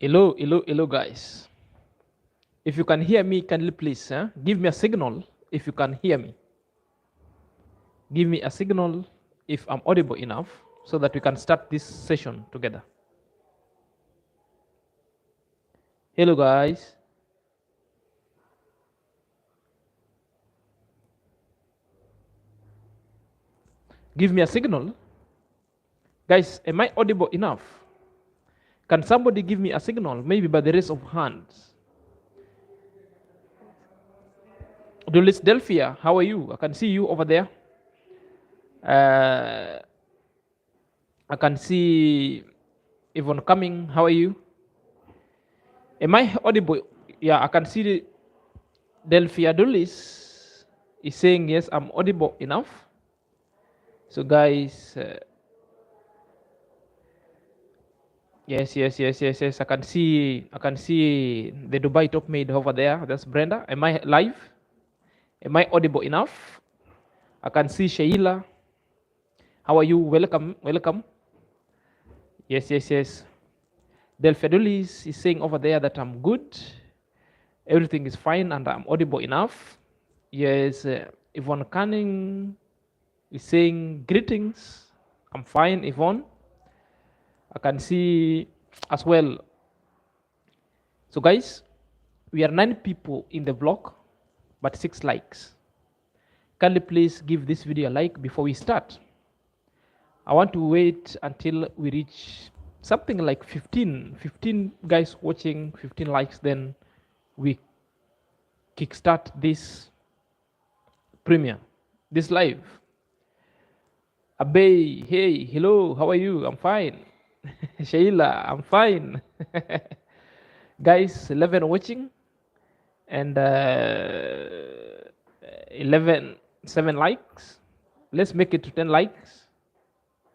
Hello, guys. If you can hear me, kindly please give me a signal if you can hear me. Give me a signal if I'm audible enough so that we can start this session together. Hello, guys. Give me a signal. Guys, am I audible enough? Can somebody give me a signal, maybe by the raise of hands? Dulis Delphia, how are you? I can see you over there. I can see Yvonne coming. How are you? Am I audible? Yeah, I can see Delphia Dulis is saying yes, I'm audible enough. So guys, yes. I can see the Dubai top maid over there. That's Brenda. Am I live? Am I audible enough? I can see Sheila. How are you? Welcome. Yes. Delphedulis is saying over there that I'm good. Everything is fine and I'm audible enough. Yes, Yvonne Canning is saying greetings. I'm fine, Yvonne. I can see as well. So guys, we are 9 people in the vlog, but 6 likes. Kindly please give this video a like before we start. I want to wait until we reach something like 15 guys watching, 15 likes, then we kickstart this premiere, this live. Abey, hey, hello, how are you? I'm fine. Sheila, I'm fine. Guys, 11 watching and 7 likes. Let's make it to 10 likes,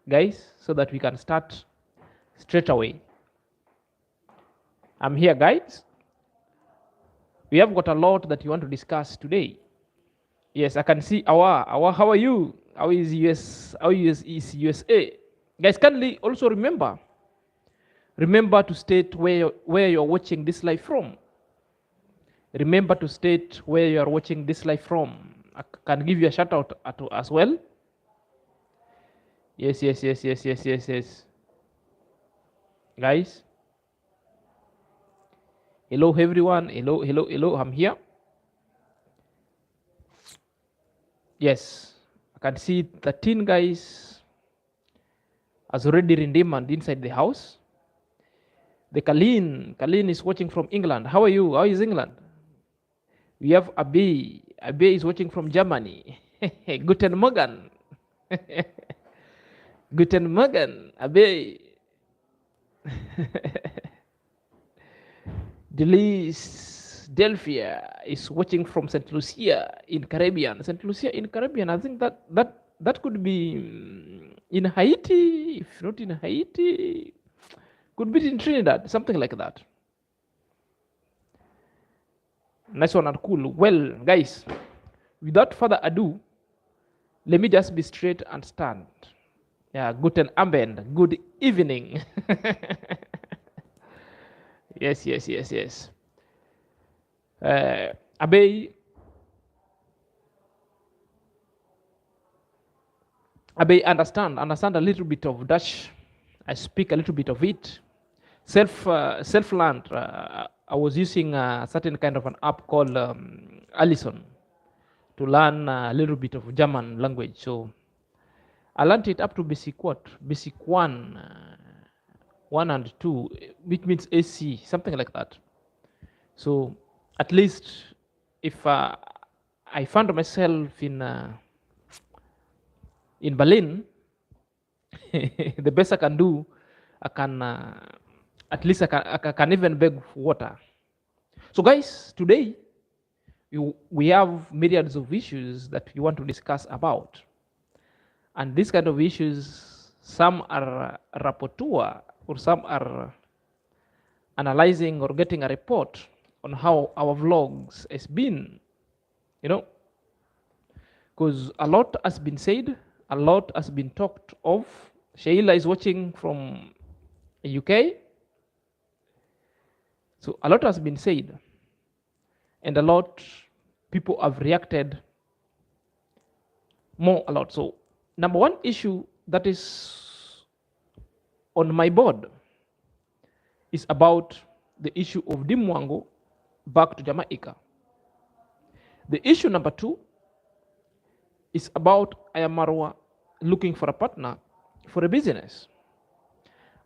guys, so that we can start straight away. I'm here, guys. We have got a lot that you want to discuss today. Yes, I can see Awa, how are you? How is USA? Guys, kindly also remember to state where you're watching this live from. Remember to state where you're watching this live from. I can give you a shout out as well. Yes. Guys. Hello everyone. Hello. I'm here. Yes. I can see 13 guys as already redeemed inside the house. The Kalin is watching from England. How are you? How is England? We have Abey. Abey is watching from Germany. Guten Morgen. Guten Morgen, Abey. Delphia is watching from St. Lucia in Caribbean. St. Lucia in Caribbean, I think that could be in Haiti. If not in Haiti, could be in Trinidad, something like that. Nice one and cool. Well, guys, without further ado, let me just be straight and stand. Yeah, guten Abend, good evening. Yes. Abey understand a little bit of Dutch. I speak a little bit of it. Self-learned. I was using a certain kind of an app called Allison to learn a little bit of German language. So I learned it up to basic 1 and 2, which means AC, something like that. So at least if I found myself in Berlin, the best I can do, I can at least I can even beg for water. So guys, today we have myriads of issues that we want to discuss about, and these kind of issues, some are rapporteur or some are analyzing or getting a report on how our vlogs has been, because a lot has been said, a lot has been talked of. Sheila is watching from UK. So a lot has been said, and a lot people have reacted a lot. So number one issue that is on my board is about the issue of Dimwango back to Jamaica. The issue number two is about Amara looking for a partner for a business.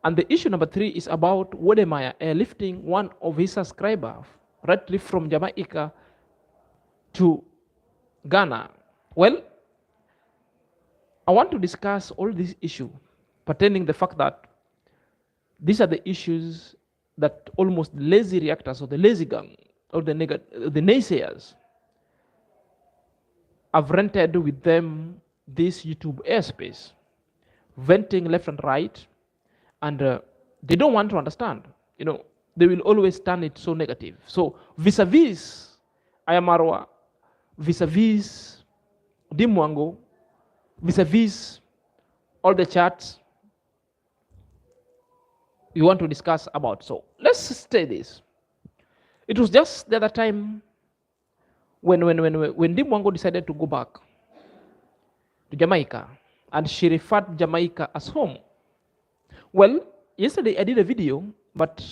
And the issue number three is about Wodemaya airlifting one of his subscribers rightly from Jamaica to Ghana. Well, I want to discuss all these issues pertaining the fact that these are the issues that almost lazy reactors or the lazy gang or the naysayers have rented with them this YouTube airspace, venting left and right, and they don't want to understand. They will always turn it so negative. So vis-a-vis Amara, vis-a-vis Dimwango, vis-a-vis all the charts we want to discuss about. So let's say this. It was just the other time when Dimwango decided to go back to Jamaica, and she referred Jamaica as home. Well, yesterday I did a video, but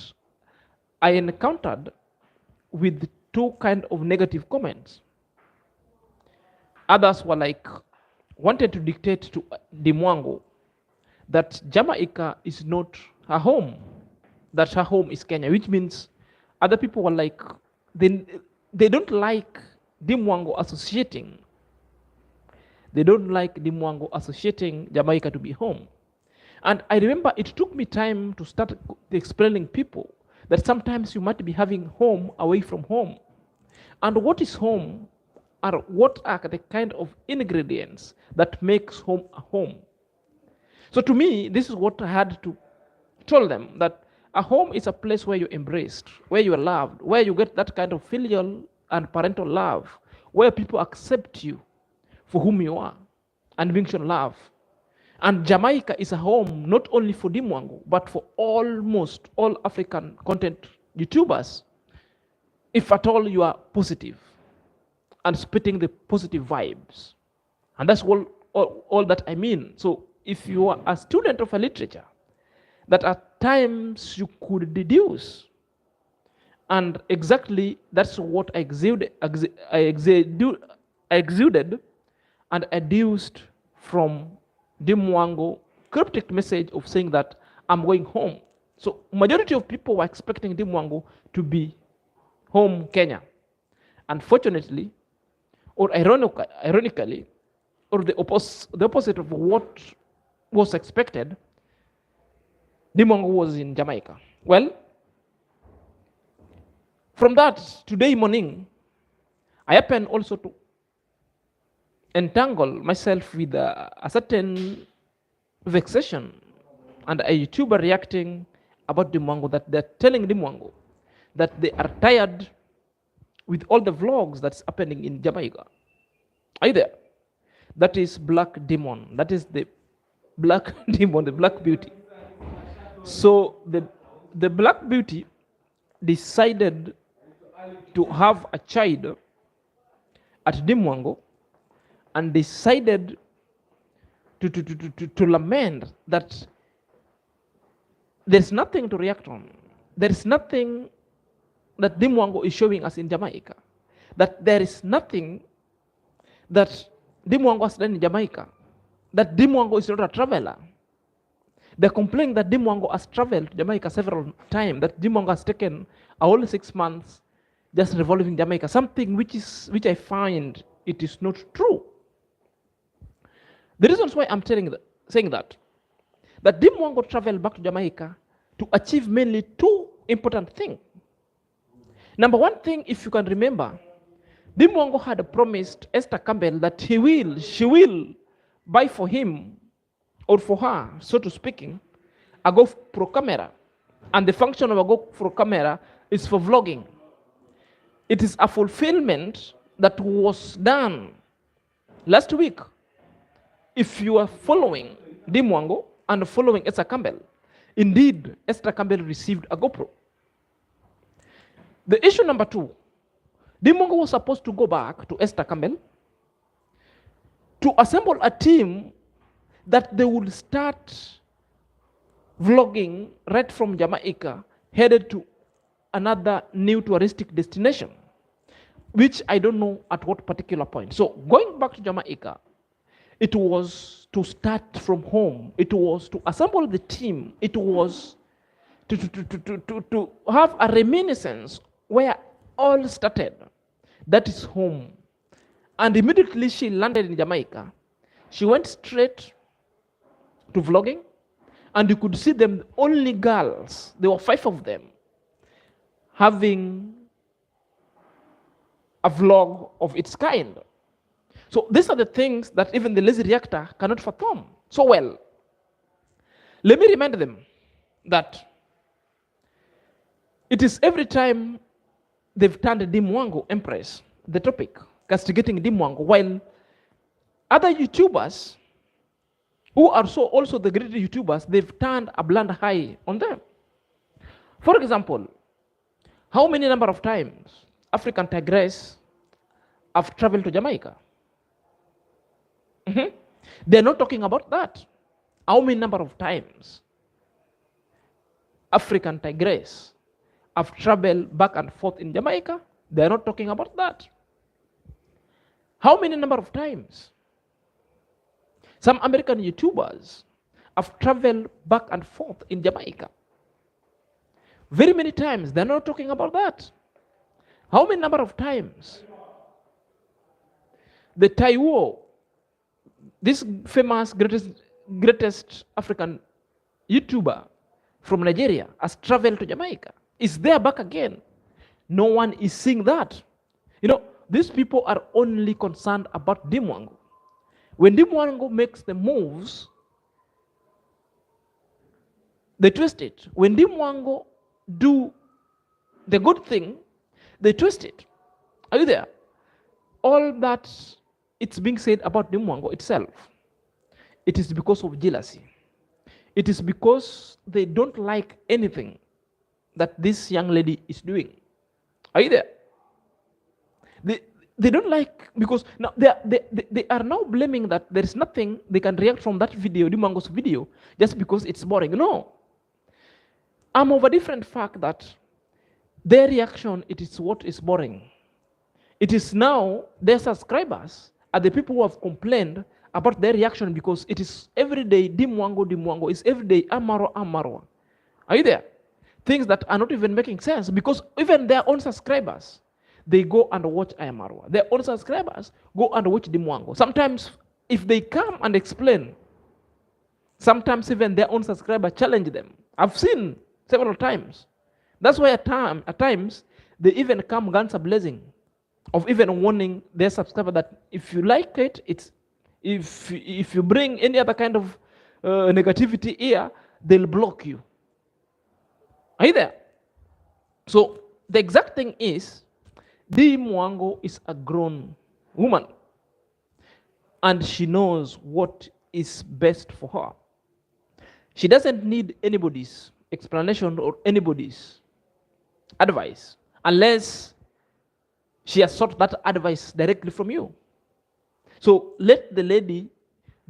I encountered with two kind of negative comments. Others were like, wanted to dictate to Dimwango that Jamaica is not her home, that her home is Kenya, which means other people were like, they don't like Dimwango associating. They don't like Dimwango associating Jamaica to be home. And I remember it took me time to start explaining people that sometimes you might be having home away from home. And what is home, or what are the kind of ingredients that makes home a home? So to me, this is what I had to tell them, that a home is a place where you're embraced, where you are loved, where you get that kind of filial and parental love, where people accept you for whom you are and being shown love. And Jamaica is a home not only for Dimwango, but for almost all African content YouTubers, if at all you are positive and spitting the positive vibes. And that's all that I mean. So if you are a student of a literature, that at times you could deduce, and exactly that's what I exuded and adduced from Dimwango cryptic message of saying that I'm going home. So majority of people were expecting Dimwango to be home Kenya. Unfortunately, or ironically, or the opposite of what was expected, Dimwango was in Jamaica. Well, from that, today morning, I happened also to entangle myself with a certain vexation and a YouTuber reacting about Dimwango, that they're telling Dimwango that they are tired with all the vlogs that's happening in Jamaica. Are you there? That is Black Demon. That is the Black Demon, the Black Beauty. So the Black Beauty decided to have a child at Dimwango and decided to lament that there's nothing to react on. There is nothing that Dimwango is showing us in Jamaica. That there is nothing that Dimwango has done in Jamaica. That Dimwango is not a traveler. They're complaining that Dimwango has traveled to Jamaica several times, that Dimwango has taken a whole 6 months just revolving Jamaica, something which I find it is not true. The reasons why I'm saying that Dimwango traveled back to Jamaica to achieve mainly two important things. Number one thing, if you can remember, Dimwango had promised Esther Campbell that she will buy for him or for her, so to speaking, a GoPro camera. And the function of a GoPro camera is for vlogging. It is a fulfillment that was done last week. If you are following Dimwango and following Esther Campbell, indeed, Esther Campbell received a GoPro. The issue number 2, Dimongo was supposed to go back to Esther Campbell to assemble a team that they would start vlogging right from Jamaica, headed to another new touristic destination, which I don't know at what particular point. So going back to Jamaica, it was to start from home. It was to assemble the team. It was to have a reminiscence where all started. That is home. And immediately she landed in Jamaica, she went straight to vlogging, and you could see them, only girls, there were 5 of them, having a vlog of its kind. So these are the things that even the lazy reactor cannot fathom so well. Let me remind them that it is every time they've turned Dimwango Empress, the topic, castigating Dimwango, while other YouTubers who are also the great YouTubers, they've turned a blind eye on them. For example, how many number of times African Tigress have traveled to Jamaica? They're not talking about that. How many number of times African Tigress have traveled back and forth in Jamaica? They're not talking about that. How many number of times some American YouTubers have traveled back and forth in Jamaica? Very many times. They're not talking about that. How many number of times the Taiwo, this famous greatest African YouTuber from Nigeria, has traveled to Jamaica, is there back again? No one is seeing that. You know, these people are only concerned about Dimwango. When Dimwango makes the moves, they twist it. When Dimwango do the good thing, they twist it. Are you there? All that it's being said about Dimwango itself, it is because of jealousy. It is because they don't like anything that this young lady is doing. Are you there? They don't like, because now they are now blaming that there is nothing they can react from that video, Dimwango's video, just because it's boring. No. I'm of a different fact that their reaction, it is what is boring. It is now their subscribers are the people who have complained about their reaction, because it is every day Dimwango, it's every day Amara. Are you there? Things that are not even making sense, because even their own subscribers, they go and watch Amara. Their own subscribers go and watch Dimwango. Sometimes if they come and explain, sometimes even their own subscribers challenge them. I've seen several times. That's why at times they even come guns a-blazing, of even warning their subscriber that if you like it, it's if you bring any other kind of negativity here, they'll block you. Are you there? So the exact thing is, Dimwango is a grown woman, and she knows what is best for her. She doesn't need anybody's explanation or anybody's advice, unless she has sought that advice directly from you. So let the lady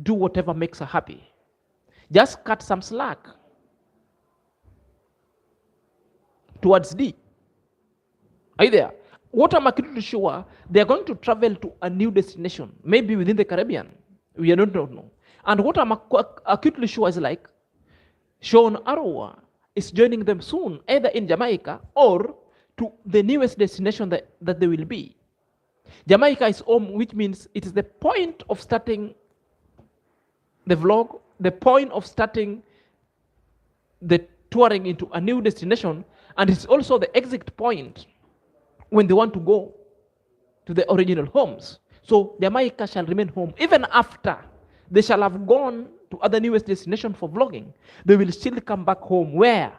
do whatever makes her happy. Just cut some slack towards D. Are you there? What I'm acutely sure, they are going to travel to a new destination, maybe within the Caribbean. We don't know. And what I'm acutely sure is like, Sean Arawa is joining them soon, either in Jamaica or to the newest destination that they will be. Jamaica is home, which means it is the point of starting the vlog, the point of starting the touring into a new destination, and it's also the exit point when they want to go to the original homes. So Jamaica shall remain home. Even after they shall have gone to other newest destination for vlogging, they will still come back home. Where?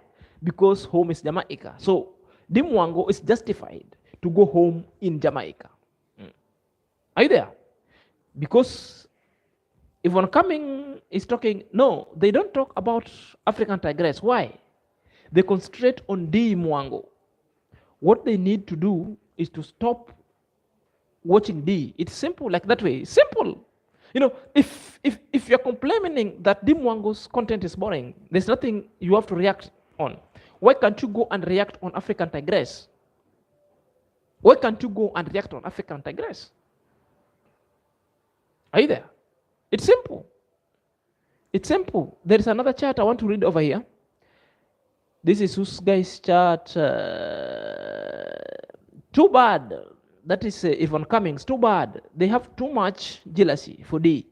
Because home is Jamaica. So Dimwango is justified to go home in Jamaica. Are you there? Because if one coming is talking, no, they don't talk about African Tigress. Why? They concentrate on Dimwango. What they need to do is to stop watching D. It's simple like that way. Simple. You know, if you're complaining that D Mwango's content is boring, there's nothing you have to react on. Why can't you go and react on African Tigress? Why can't you go and react on African Tigress? Are you there? It's simple. It's simple. There is another chart I want to read over here. This is whose guy's chart. Too bad. That is Yvonne Cummings. Too bad. They have too much jealousy for D.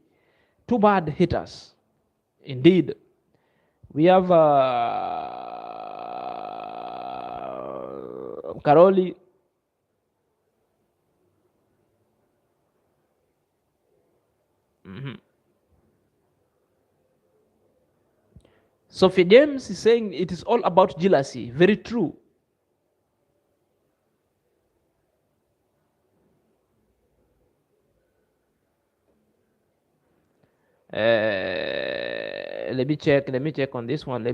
Too bad haters. Indeed. We have Karoli. Sophie James is saying it is all about jealousy. Very true. Let me check on this one. This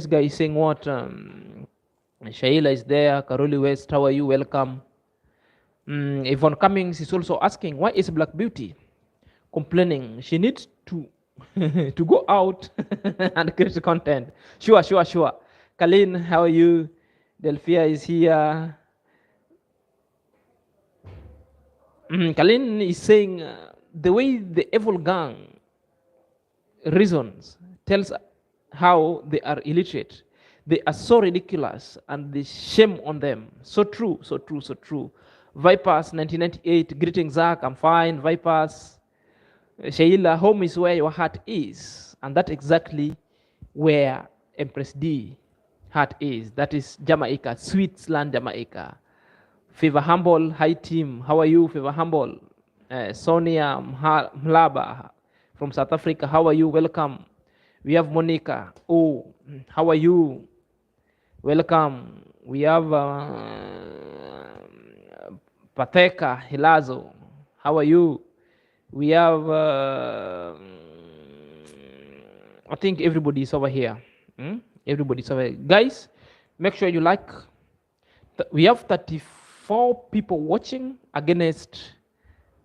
guy is saying what? Shaila is there. Karoli West, how are you? Welcome. Yvonne Cummings is also asking, why is Black Beauty complaining? She needs to to go out and create content. Sure. Kalin, how are you? Delphia is here. Kalin is saying the way the evil gang reasons tells how they are illiterate. They are so ridiculous and the shame on them. So true. Vipers 1998, greetings Zach, I'm fine. Vipers, Sheila, home is where your heart is. And that's exactly where Empress D heart is. That is Jamaica, Switzerland, Jamaica. Favor Humble, hi team, how are you? Favor Humble. Sonia Mlaba from South Africa, how are you? Welcome. We have Monica. Oh, how are you? Welcome. We have Pateka Hilazo. How are you? We have I think everybody is over here. Everybody's over here. Guys, make sure you like. We have 34 people watching against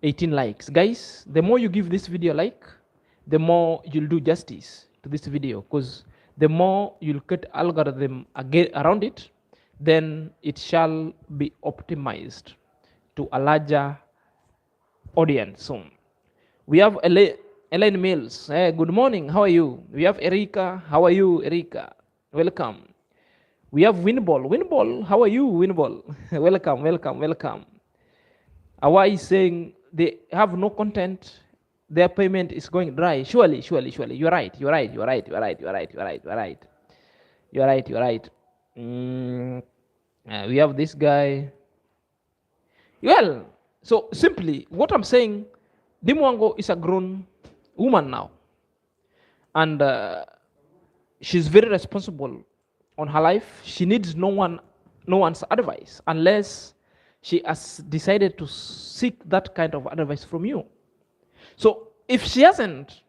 18 likes. Guys, the more you give this video a like, the more you'll do justice to this video, because the more you'll get algorithm around it, then it shall be optimized to a larger audience soon. We have Elaine Mills. Hey, good morning. How are you? We have Erika. How are you, Erika? Welcome. We have Winball. Winball, how are you, Winball? Welcome. Awa is saying they have no content. Their payment is going dry. Surely. You're right. We have this guy. Well, so simply, what I'm saying, Dimwango is a grown woman now. And she's very responsible on her life. She needs no one's advice unless she has decided to seek that kind of advice from you. So if she hasn't,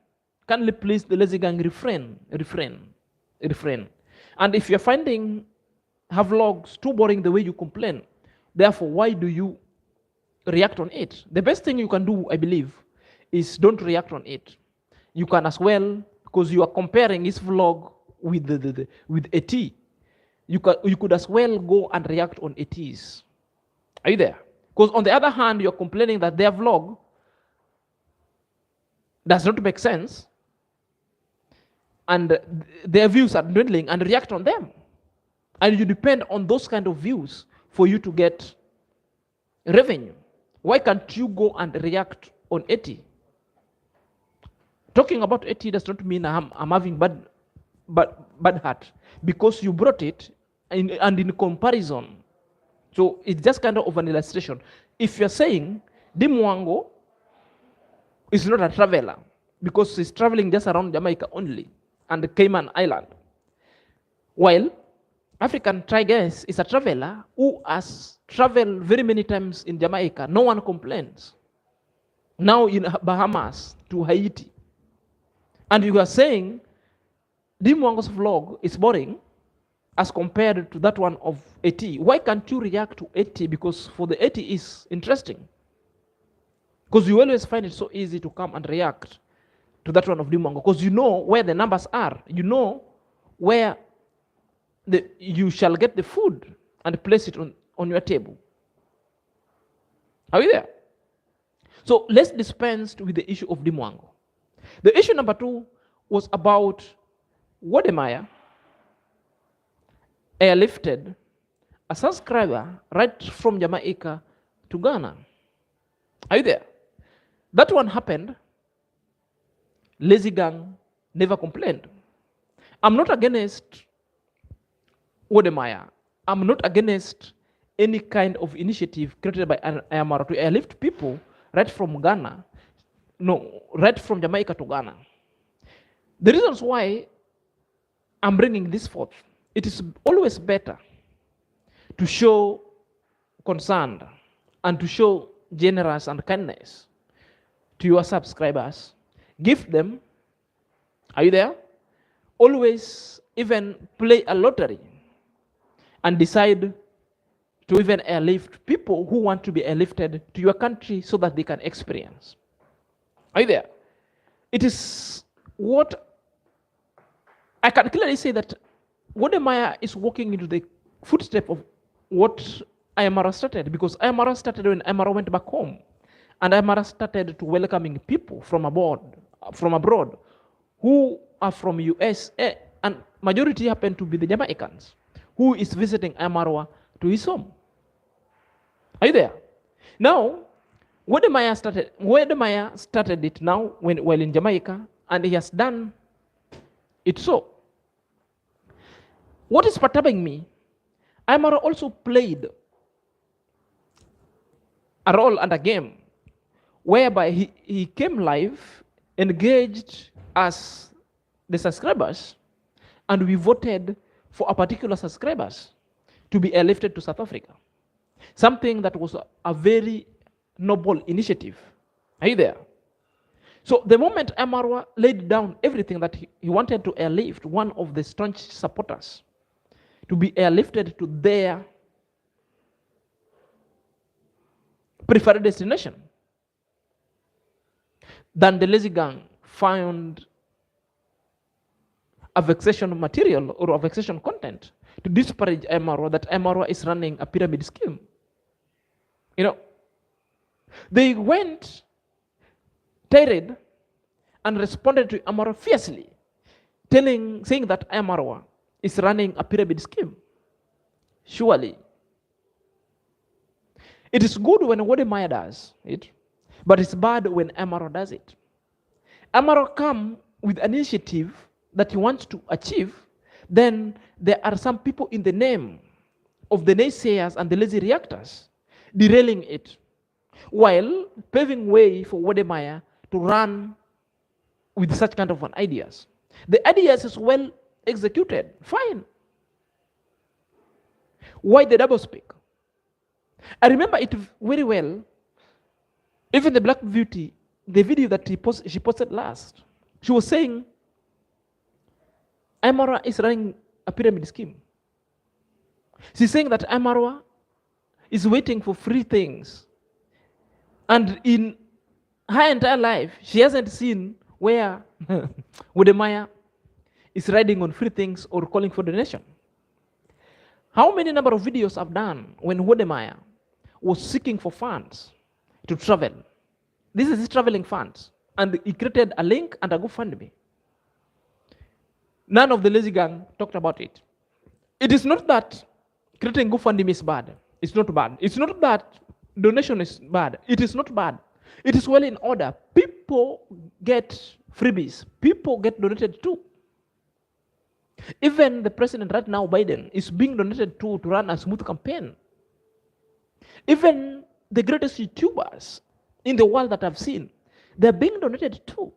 kindly please the lazy gang refrain. And if you're finding her vlogs too boring the way you complain, therefore why do you react on it? The best thing you can do, I believe, is don't react on it. You can as well, because you are comparing his vlog with with AT. You could as well go and react on AT's. Are you there? Because on the other hand, you're complaining that their vlog does not make sense and their views are dwindling, and react on them. And you depend on those kind of views for you to get revenue. Why can't you go and react on 80? Talking about 80 does not mean I'm having bad heart, because you brought it and in comparison. So it's just kind of an illustration. If you're saying Dimwango is not a traveler because he's traveling just around Jamaica only and the Cayman Island, while African Tigress is a traveler who has traveled very many times in Jamaica, no one complains. Now in Bahamas to Haiti. And you are saying Dimwango's vlog is boring as compared to that one of AT. Why can't you react to AT? Because for the AT is interesting. Because you always find it so easy to come and react to that one of Dimongo. Because you know where the numbers are. You know where you shall get the food and place it on your table. Are we there? So let's dispense with the issue of Dimwango. The issue number 2 was about Wodemaya airlifted a subscriber right from Jamaica to Ghana. Are you there? That one happened. Lazy Gang never complained. I'm not against Wodemaya. I'm not against any kind of initiative created by Amara to airlift people right from Ghana, right from Jamaica to Ghana. The reasons why I'm bringing this forth, it is always better to show concern and to show generous and kindness to your subscribers. Give them, are you there? Always even play a lottery and decide to even airlift people who want to be airlifted to your country so that they can experience. Are you there? It is what I can clearly say that Wodemaya is walking into the footsteps of what Amara started, because Amara started when Amara went back home, and Amara started to welcoming people from abroad who are from USA, and majority happen to be the Jamaicans, who is visiting Amara to his home. Are you there? Now, Wodemaya started it now while in Jamaica, and he has done it so. What is perturbing me, Amara also played a role and a game whereby he came live, engaged as the subscribers, and we voted for a particular subscribers to be airlifted to South Africa. Something that was a very noble initiative. Are you there? So the moment Amara laid down everything that he wanted to airlift one of the staunch supporters to be airlifted to their preferred destination, then the Lazy Gang found a vexation material or a vexation content to disparage Amara, that Amara is running a pyramid scheme. You know, they went tirade and responded to Amara fiercely, saying that Amara is running a pyramid scheme. Surely, it is good when Wodemaya does it, but it's bad when Amara does it. Amara come with an initiative that he wants to achieve, then there are some people in the name of the naysayers and the lazy reactors derailing it, while paving way for Wodemaya to run with such kind of ideas. The ideas is well executed, fine. Why the double speak? I remember it very well. Even the Black Beauty, the video that she posted last, she was saying Amara is running a pyramid scheme. She's saying that Amara is waiting for free things. And in her entire life, she hasn't seen where Wodemaya is riding on free things or calling for donation. How many number of videos I've done when Wodemaya was seeking for funds to travel? This is his traveling funds. And he created a link and a GoFundMe. None of the Lazy Gang talked about it. It is not that creating GoFundMe is bad. It's not bad. It's not that donation is bad. It is not bad. It is well in order. People get freebies. People get donated too. Even the president right now, Biden, is being donated to run a smooth campaign. Even the greatest YouTubers in the world that I've seen, they're being donated too.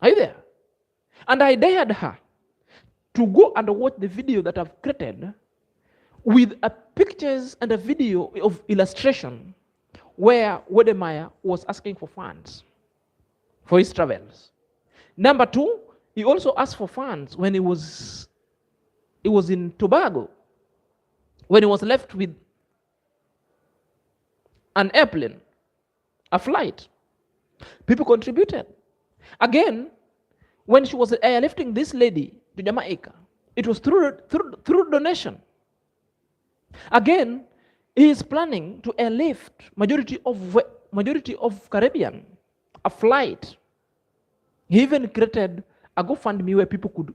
Are you there? And I dared her to go and watch the video that I've created with pictures and a video of illustration where Wodemaya was asking for funds for his travels. Number two, He also asked for funds when he was in Tobago, when he was left with an airplane, a flight. People contributed. Again, when she was airlifting this lady to Jamaica, it was through donation. Again, he is planning to airlift majority of Caribbean, a flight. He even created a GoFundMe where people could,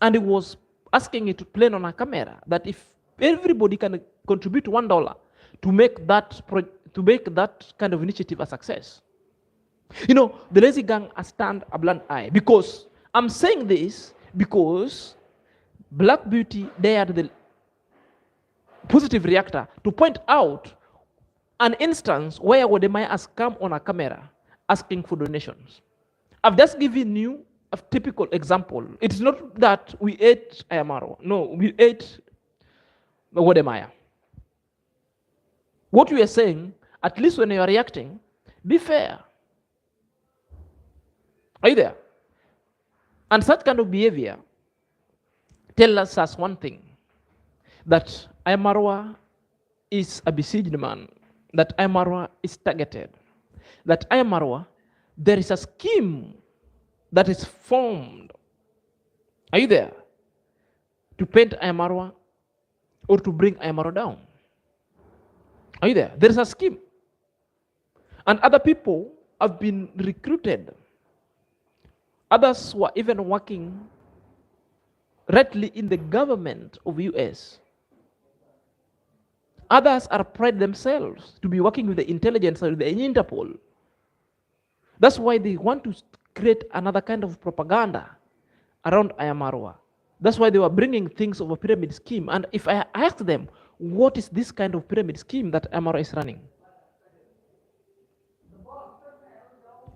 and he was asking it to play on a camera that if everybody can contribute $1 to make that kind of initiative a success. You know, the lazy gang has turned a blind eye, because I'm saying this because Black Beauty dared the positive reactor to point out an instance where Wodemaya has come on a camera asking for donations. I've just given you a typical example. It's not that we ate Amara. No, we ate Wodemaya. What we are saying, at least when you are reacting, be fair. Are you there? And such kind of behavior tells us one thing, that Amara is a besieged man, that Amara is targeted, that Amara, there is a scheme that is formed. Are you there? To paint Amara or to bring Amara down. Are you there? There is a scheme. And other people have been recruited. Others were even working rightly in the government of US. Others are pride themselves to be working with the intelligence or the Interpol. That's why they want to create another kind of propaganda around Ayamarwa. That's why they were bringing things of a pyramid scheme. And if I ask them, what is this kind of pyramid scheme that Amara is running?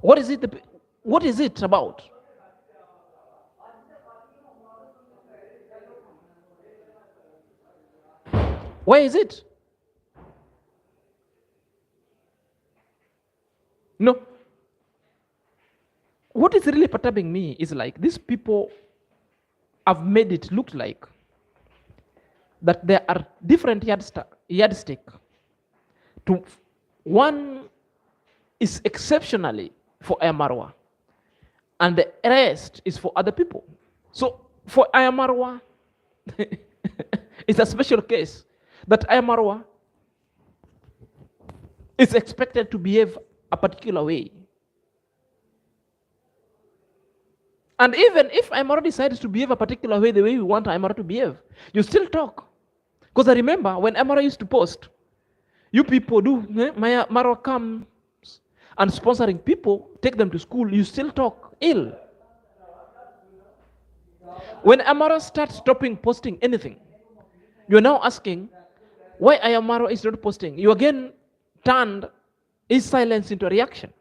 What is it about? Why is it? No. What is really perturbing me is like these people have made it look like that there are different yardstick. One is exceptionally for Ayamarwa, and the rest is for other people. So for Ayamarwa, it's a special case that Ayamarwa is expected to behave a particular way. And even if Amara decides to behave a particular way, the way we want Amara to behave, you still talk. Because I remember when Amara used to post, you people do, Amara comes and sponsoring people, take them to school, you still talk ill. When Amara starts stopping posting anything, you're now asking why Amara is not posting. You again turned his silence into a reaction.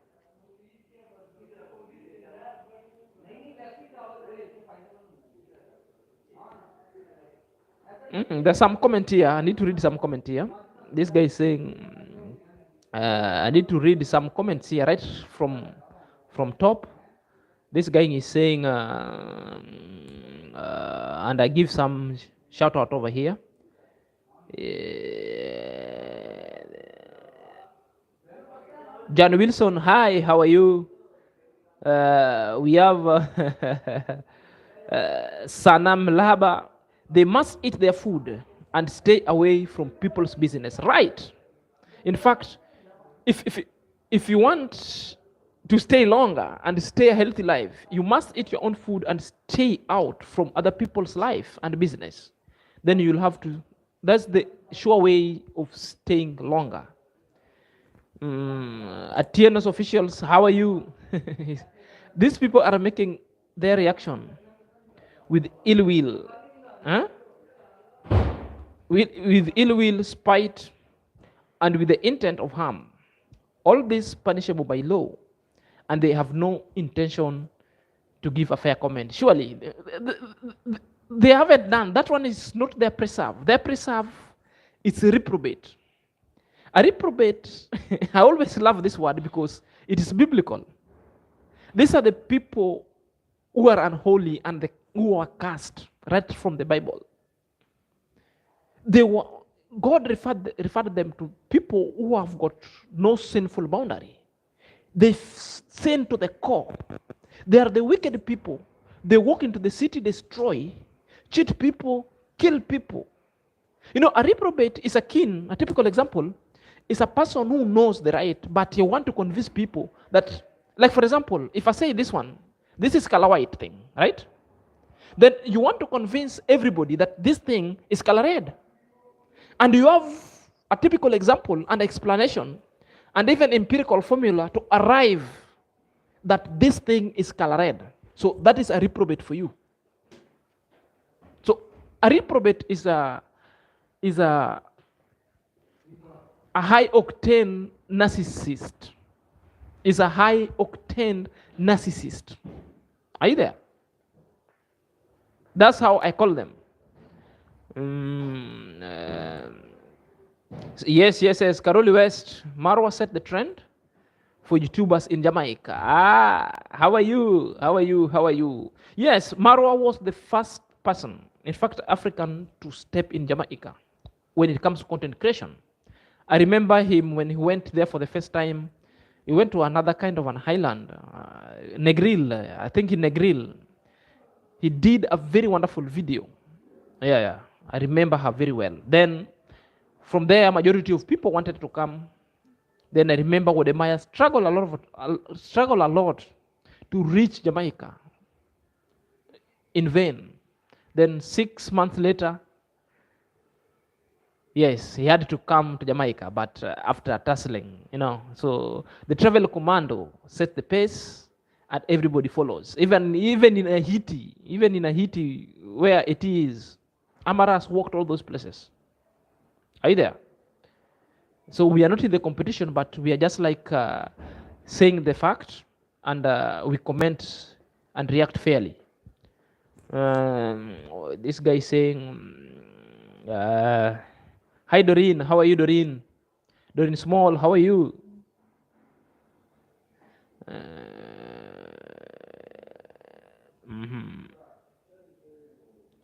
There's some comment here. I need to read some comment here. This guy is saying, I need to read some comments here, right from top. This guy is saying, and I give some shout out over here. John Wilson, hi, how are you? We have Sanam Laba. They must eat their food and stay away from people's business. Right. In fact, if you want to stay longer and stay a healthy life, you must eat your own food and stay out from other people's life and business. Then you'll have to, that's the sure way of staying longer. Atienus officials, how are you? These people are making their reaction with ill will. Huh? With ill will, spite, and with the intent of harm. All this punishable by law, and they have no intention to give a fair comment. Surely, they haven't done. That one is not their preserve. Their preserve is a reprobate. A reprobate, I always love this word because it is biblical. These are the people who are unholy and who are cursed, right from the Bible. God referred them to people who have got no sinful boundary. They sin to the core. They are the wicked people. They walk into the city, destroy, cheat people, kill people. A reprobate is a typical example, is a person who knows the right, but you want to convince people that, like for example, if I say this is color white thing, right? Then you want to convince everybody that this thing is color red. And you have a typical example and explanation and even empirical formula to arrive that this thing is color red. So that is a reprobate for you. So a reprobate is a high octane narcissist. Is a high octane narcissist. Are you there? That's how I call them. Yes. Karoli West, Marwa set the trend for YouTubers in Jamaica. How are you? Yes, Marwa was the first person, in fact, African, to step in Jamaica when it comes to content creation. I remember him when he went there for the first time. He went to another kind of an island, Negril. I think in Negril. He did a very wonderful video. Yeah. I remember her very well. Then, from there, majority of people wanted to come. Then I remember Wodemaya struggled a lot to reach Jamaica in vain. Then 6 months later, yes, he had to come to Jamaica, but after tussling, So the travel commando set the pace, and everybody follows. Even in Haiti, where it is, Amara has walked all those places. Are you there? So we are not in the competition, but we are just like saying the fact, and we comment and react fairly. This guy is saying, hi Doreen, how are you, Doreen? Doreen Small, how are you?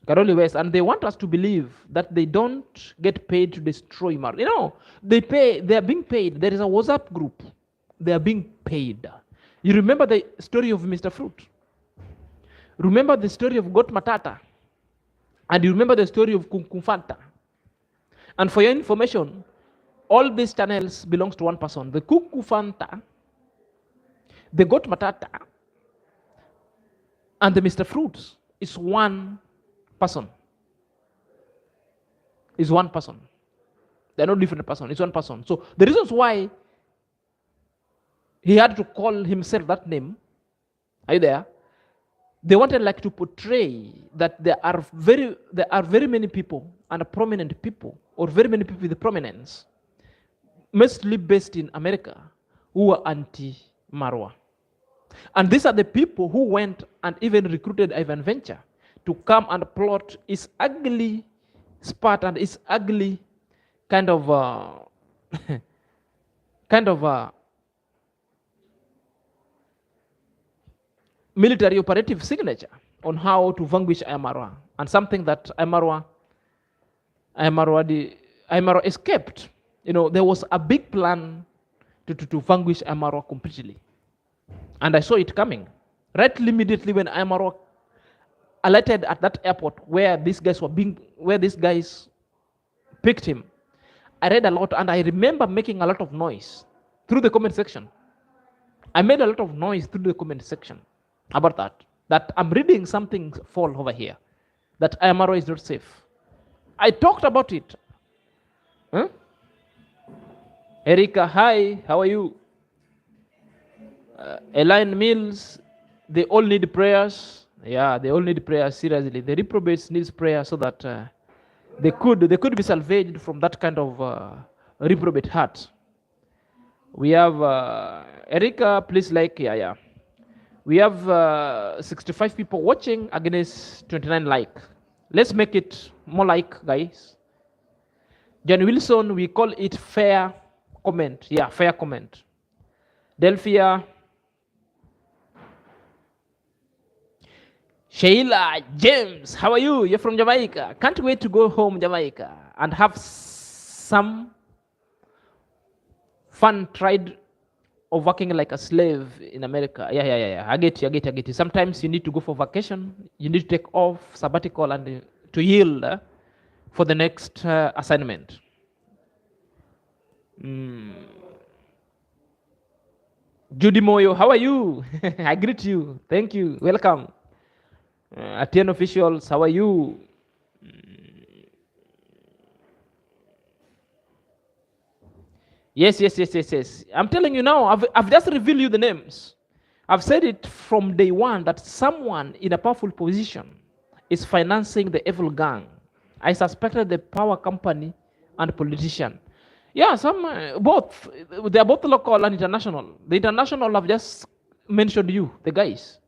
Karoli West, and they want us to believe that they don't get paid to destroy Mara. They are being paid. There is a WhatsApp group. They are being paid. You remember the story of Mr. Fruit? Remember the story of Got Matata? And you remember the story of Kumfanta? And for your information, all these channels belongs to one person. The Kumfanta, the Got Matata, and the Mr. Fruits is one person. Is one person. They're not different person. It's one person. So the reasons why he had to call himself that name, are you there? They wanted like to portray that there are very many people and prominent people, or very many people with prominence, mostly based in America, who are anti-Marwa. And these are the people who went and even recruited Ivan Venture to come and plot his ugly spot and his ugly kind of military operative signature on how to vanquish Amara, and something that Amara escaped. There was a big plan to vanquish Amara completely, and I saw it coming right immediately when Amara alighted at that airport where these guys picked him. I read a lot, and I remember making a lot of noise through the comment section. I made a lot of noise through the comment section about that I'm reading something fall over here, that Amara is not safe. I talked about it. Erika, hi, how are you? Elaine Mills, they all need prayers. Yeah, they all need prayers, seriously. The reprobates needs prayer so that they could be salvaged from that kind of reprobate heart. We have Erika, please like, yeah. We have 65 people watching against 29 like. Let's make it more like, guys. John Wilson, we call it fair comment. Yeah, fair comment. Delphia. Sheila, James, how are you? You're from Jamaica. Can't wait to go home, Jamaica, and have some fun tried of working like a slave in America. Yeah. I get you. Sometimes you need to go for vacation. You need to take off sabbatical and to yield for the next assignment. Judy Moyo, how are you? I greet you. Thank you. Welcome. Atian officials, how are you? Yes. I'm telling you now, I've just revealed you the names. I've said it from day one that someone in a powerful position is financing the evil gang. I suspected the power company and politician. Yeah, both. They are both local and international. The international have just mentioned you, the guys.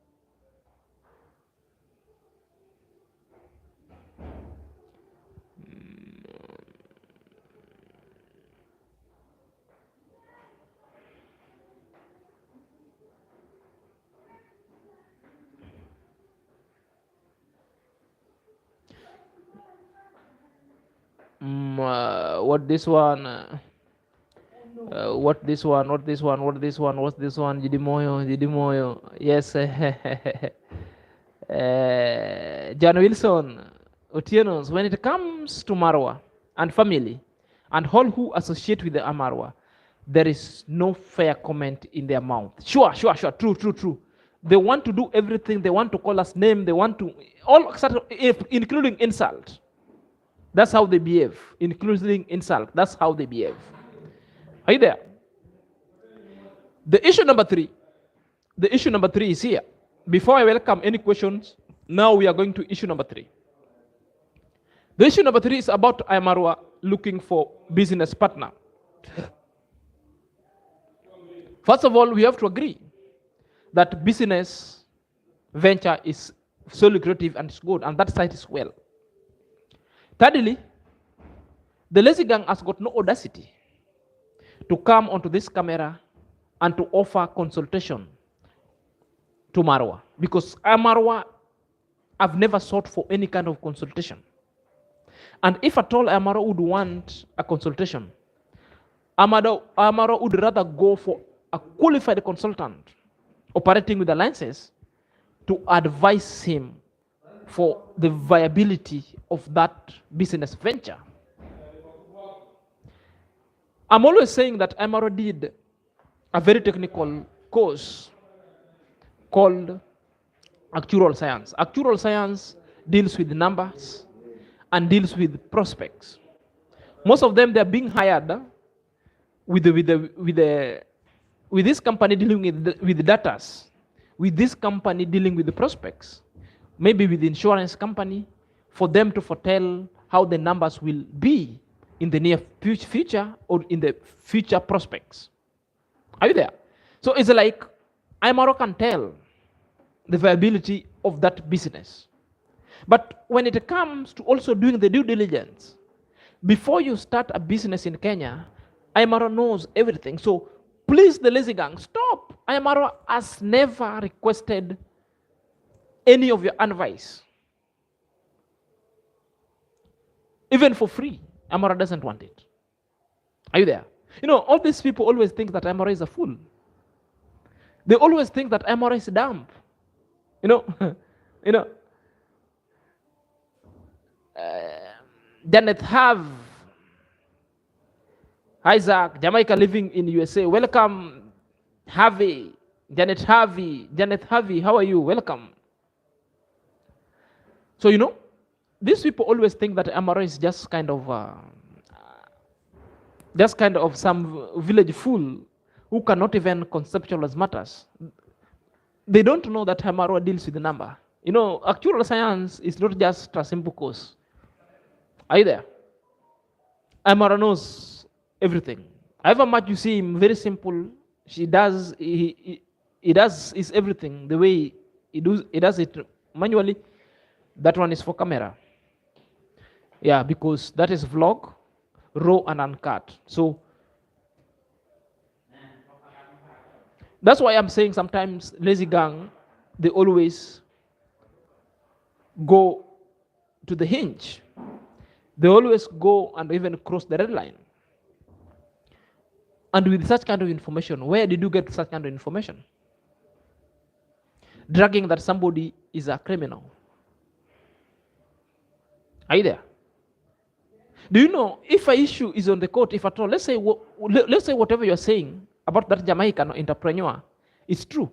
What this one? What this one? What's this one? Jidimoyo. Yes. John Wilson, Otieno's, when it comes to Marwa and family and all who associate with the Amarwa, there is no fair comment in their mouth. Sure. True. They want to do everything. They want to call us name. They want to, all sort of, including insult. That's how they behave, including insult. That's how they behave. Are you there? The issue number three is here. Before I welcome any questions, now we are going to issue number 3. The issue number 3 is about Amarwa looking for business partner. First of all, we have to agree that business venture is so lucrative and it's good, and that site is well. Thirdly, the lazy gang has got no audacity to come onto this camera and to offer consultation to Marwa, because Marwa have never sought for any kind of consultation. And if at all Amara would want a consultation, Amara would rather go for a qualified consultant operating with the license to advise him for the viability of that business venture. I'm always saying that Amara did a very technical course called actuarial science. Actuarial science deals with numbers and deals with prospects. Most of them, they're being hired with this company dealing with the data, with this company dealing with the prospects, maybe with the insurance company, for them to foretell how the numbers will be in the near future or in the future prospects. Are you there? So it's like Amara can tell the viability of that business. But when it comes to also doing the due diligence, before you start a business in Kenya, Amara knows everything. So please, the lazy gang, stop. Amara has never requested any of your advice. Even for free, Amara doesn't want it. Are you there? You know, all these people always think that Amara is a fool. They always think that Amara is dumb. You know, Janet Have, Isaac, Jamaica living in USA. Welcome, Harvey, Janet Harvey, how are you? Welcome. So, you know, these people always think that Amara is just kind of some village fool who cannot even conceptualize matters. They don't know that Amara deals with the number. You know, actuarial science is not just a simple course. Are you there? Amara knows everything. However much you see him, very simple. He does is everything the way he does it manually. That one is for camera. Yeah, because that is vlog, raw and uncut. So that's why I'm saying sometimes lazy gang, they always go to the hinge. They always go and even cross the red line. And with such kind of information, where did you get such kind of information? Dragging that somebody is a criminal. Are you there? Do you know, if an issue is on the court, if at all, let's say whatever you're saying about that Jamaican entrepreneur is true.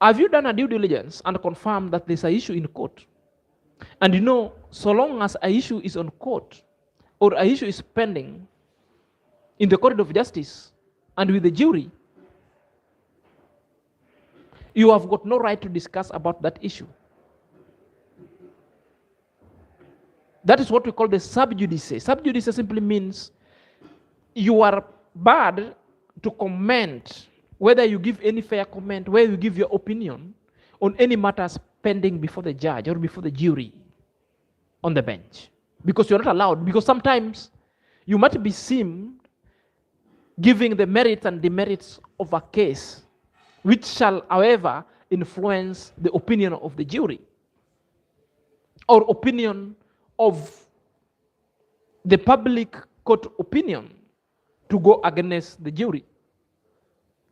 Have you done a due diligence and confirmed that there's an issue in court? And you know, so long as an issue is on court, or an issue is pending in the court of justice and with the jury, you have got no right to discuss about that issue. That is what we call the sub judice. Sub judice simply means you are barred to comment, whether you give any fair comment, whether you give your opinion on any matters pending before the judge or before the jury on the bench. Because you're not allowed, because sometimes you might be seen giving the merits and demerits of a case, which shall, however, influence the opinion of the jury or opinion of the public court opinion to go against the jury.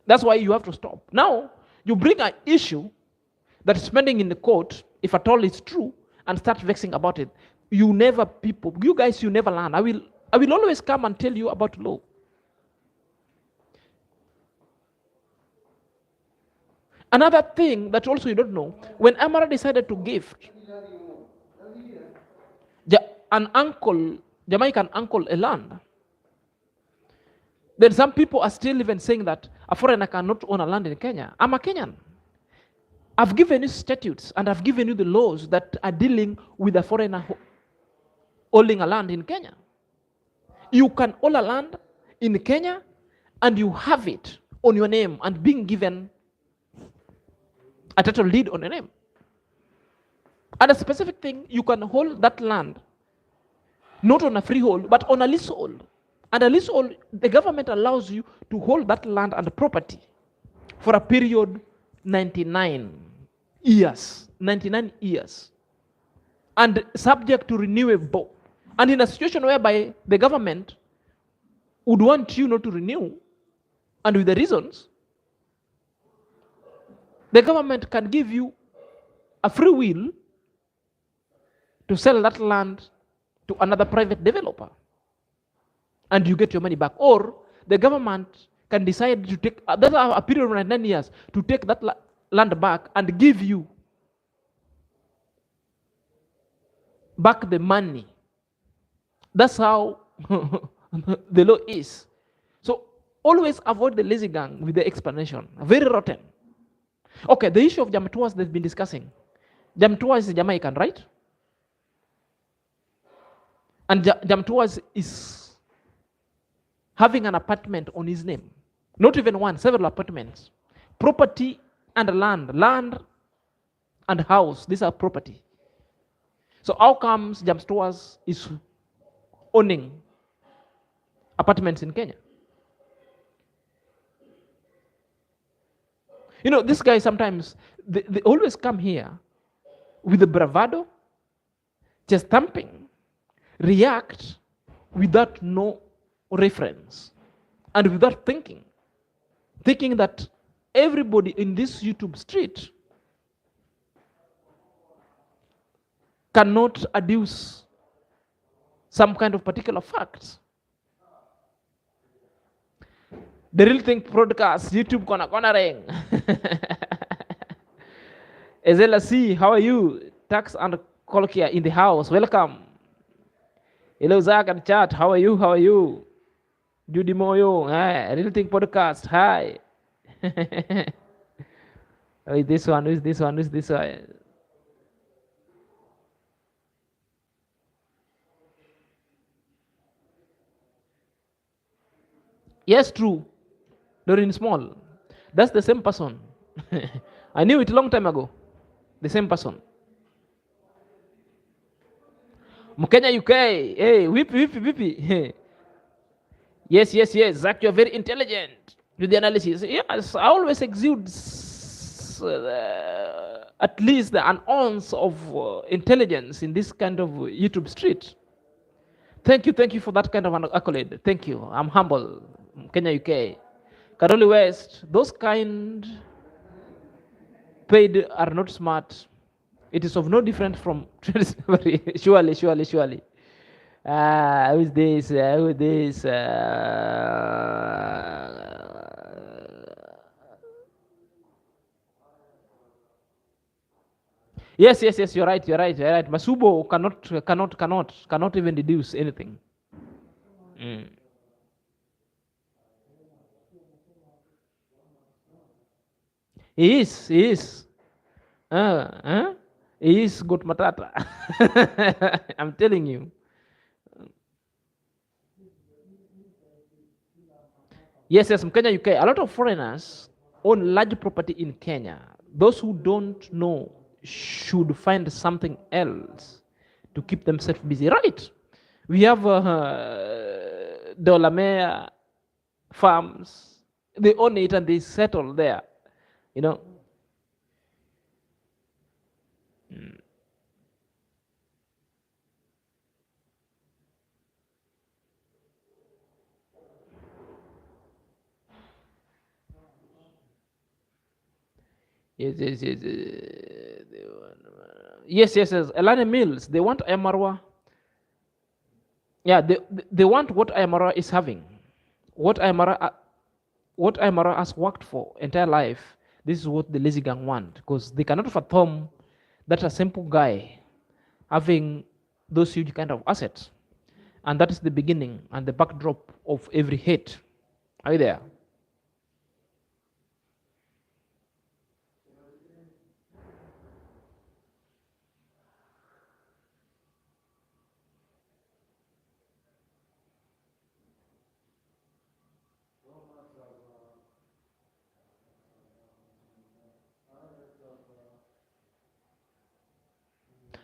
That's why you have to stop. Now, you bring an issue that is pending in the court, if at all it's true, and start vexing about it. You never learn. I will always come and tell you about law. Another thing that also you don't know, when Amara decided to gift an uncle, Jamaican uncle, a land, then some people are still even saying that a foreigner cannot own a land in Kenya. I'm a Kenyan. I've given you statutes and I've given you the laws that are dealing with a foreigner owning a land in Kenya. You can own a land in Kenya and you have it on your name and being given a title deed on your name. And a specific thing, you can hold that land not on a freehold but on a leasehold. And a leasehold, the government allows you to hold that land and property for a period 99 years. 99 years. And subject to renewable. And in a situation whereby the government would want you not to renew, and with the reasons, the government can give you a free will to sell that land to another private developer. And you get your money back. Or the government can decide to take, that's a period of 9 years, to take that land back and give you back the money. That's how the law is. So always avoid the lazy gang with the explanation. Very rotten. Okay, the issue of Jamtuas they've been discussing. Jamtuas is Jamaican, right? And Jamtuas is having an apartment on his name. Not even one, several apartments. Property and land. Land and house, these are property. So how comes Jamtuas is owning apartments in Kenya? You know, this guy sometimes, they always come here with the bravado, just thumping, react without no reference and without thinking that everybody in this YouTube street cannot adduce some kind of particular facts. The Real Thing podcast, YouTube cornering. Ezela C, how are you? Tax and Kolkia in the house, welcome. Hello Zach and chat, how are you? How are you? Judy Moyo, hi. Real Thing podcast, hi. Oh, this one, who's this one, who's this one? Yes, true. Doreen Small. That's the same person. I knew it a long time ago. The same person. Mkenya UK. Hey, whippy. Yes. Zach, you're very intelligent with the analysis. Yes, I always exude least an ounce of intelligence in this kind of YouTube street. Thank you for that kind of an accolade. Thank you. I'm humble. Kenya, UK. Karoli West, those kind paid are not smart. It is of no different from surely. Who's this? Who's this? Yes. You're right. Masubo cannot even deduce anything. He is. He is good matata. I'm telling you. Yes, Kenya, UK. A lot of foreigners own large property in Kenya. Those who don't know should find something else to keep themselves busy. Right. We have Dolamere farms. They own it and they settle there. You know. Yes. Elane Mills, they want Amara. Yeah, they want what Amara is having. What Amara has worked for entire life. This is what the lazy gang want, because they cannot fathom that a simple guy having those huge kind of assets. And that is the beginning and the backdrop of every hate. Are you there?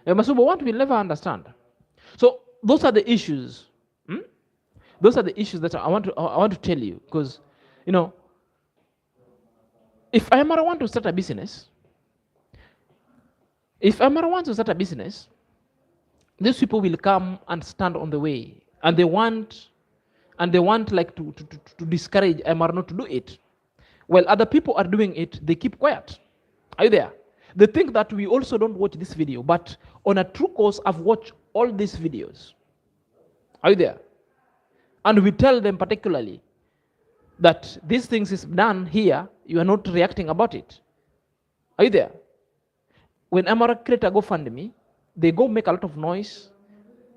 Masubo, what we'll never understand. So those are the issues. Those are the issues that I want to tell you, because if Amara wants to start a business, these people will come and stand on the way, and they want like to discourage Amara not to do it. While other people are doing it, they keep quiet. Are you there? They think that we also don't watch this video, but on a true course, I've watched all these videos. Are you there? And we tell them particularly that these things is done here, you are not reacting about it. Are you there? When Amara create a GoFundMe, they go make a lot of noise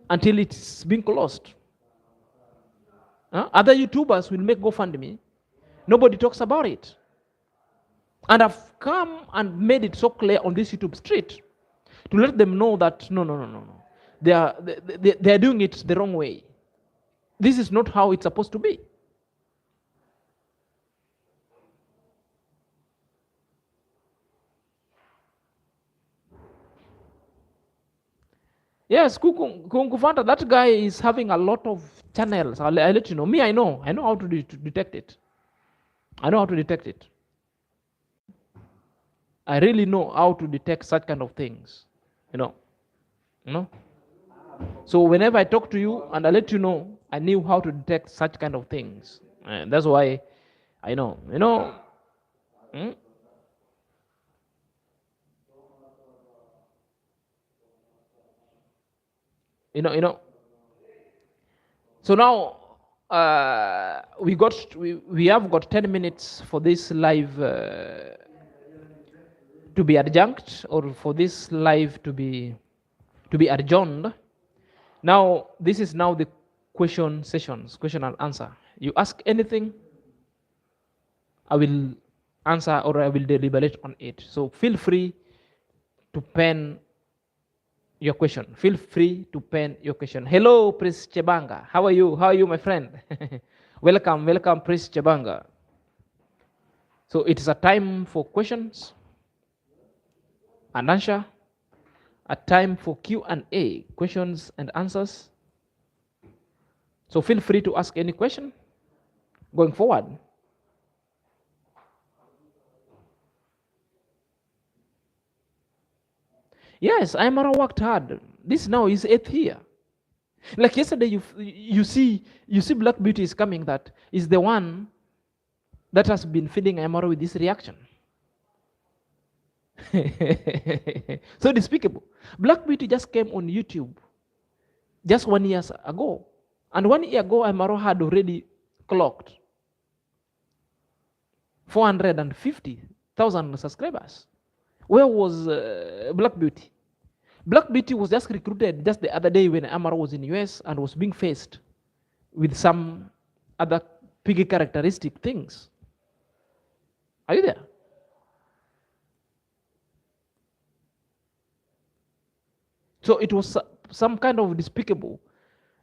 until it's being closed. Other YouTubers will make GoFundMe, nobody talks about it. And I've come and made it so clear on this YouTube street to let them know that no. They are doing it the wrong way. This is not how it's supposed to be. Yes, Kungufanta, that guy is having a lot of channels. I'll let you know. Me, I know how to detect it. I know how to detect it. I really know how to detect such kind of things. So whenever I talk to you and I let you know, I knew how to detect such kind of things. And that's why I know. So now we have got 10 minutes for this live to be adjunct, or for this live to be adjourned. Now this is now the question sessions, question and answer. You ask anything, I will answer or I will deliberate on it. So feel free to pen your question. Feel free to pen your question. Hello, Prince Chebanga. How are you? How are you, my friend? Welcome, Prince Chebanga. So it is a time for questions and answer, a time for Q&A, questions and answers. So feel free to ask any question going forward. Yes, Amara worked hard. This now is 8th year. Like yesterday, you see Black Beauty is coming. That is the one that has been feeding Amara with this reaction. So despicable. Black Beauty just came on YouTube just 1 year ago. And 1 year ago, Amara had already clocked 450,000 subscribers. Where was Black Beauty? Black Beauty was just recruited just the other day when Amara was in the US and was being faced with some other piggy characteristic things. Are you there? So it was some kind of despicable,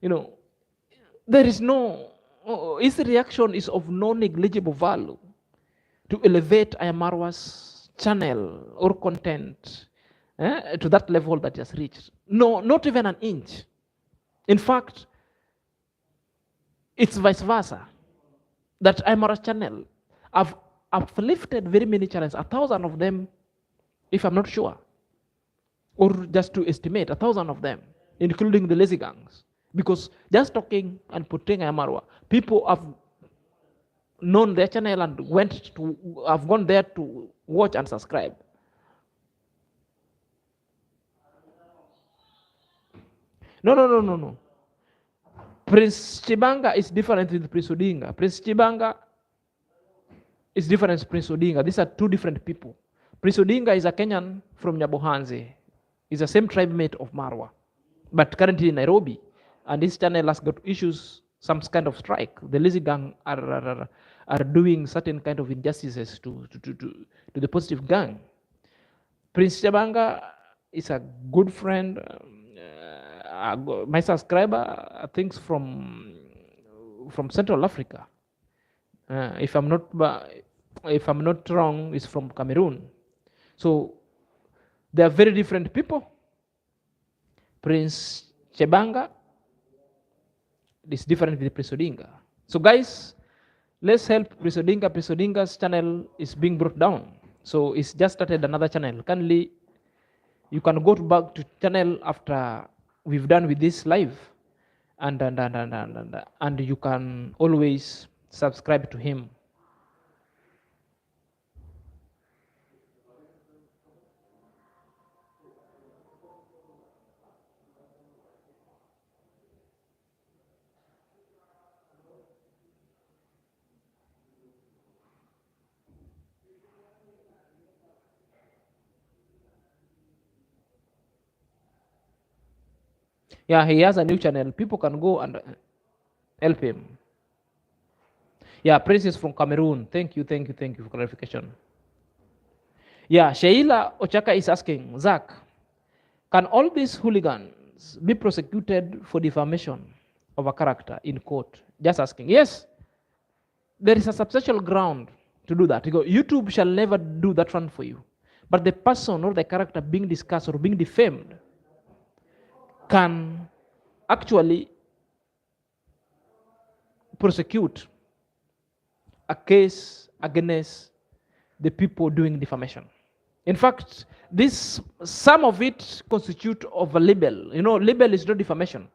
there is no, his reaction is of no negligible value to elevate Amara's channel or content to that level that he has reached. No, not even an inch. In fact, it's vice versa. That Amara's channel, I've lifted very many channels, 1,000 of them, if I'm not sure, or just to estimate 1,000 of them, including the lazy gangs. Because just talking and putting Amara, people have known their channel and have gone there to watch and subscribe. No. Prince Chibanga is different with Prince Odinga. Prince Chibanga is different with Prince Odinga. These are two different people. Prince Odinga is a Kenyan from Nyabohanze. He's the same tribe mate of Marwa, but currently in Nairobi. And this channel has got issues, some kind of strike. The lazy gang are doing certain kind of injustices to the positive gang. Prince Chibanga is a good friend. My subscriber, I think, from Central Africa. If I'm not wrong, is from Cameroon. So they are very different people. Prince Chibanga is different with Prince Odinga. So guys, let's help Prince Odinga. Prince Odinga's channel is being brought down. So he's just started another channel. Kindly, you can go back to channel after we've done with this live, and you can always subscribe to him. Yeah, he has a new channel. People can go and help him. Yeah, Prince is from Cameroon. Thank you for clarification. Yeah, Sheila Ochaka is asking, Zach, can all these hooligans be prosecuted for defamation of a character in court? Just asking. Yes, there is a substantial ground to do that. YouTube shall never do that one for you. But the person or the character being discussed or being defamed can actually prosecute a case against the people doing defamation. In fact, some of it constitute of a libel. Libel is not defamation.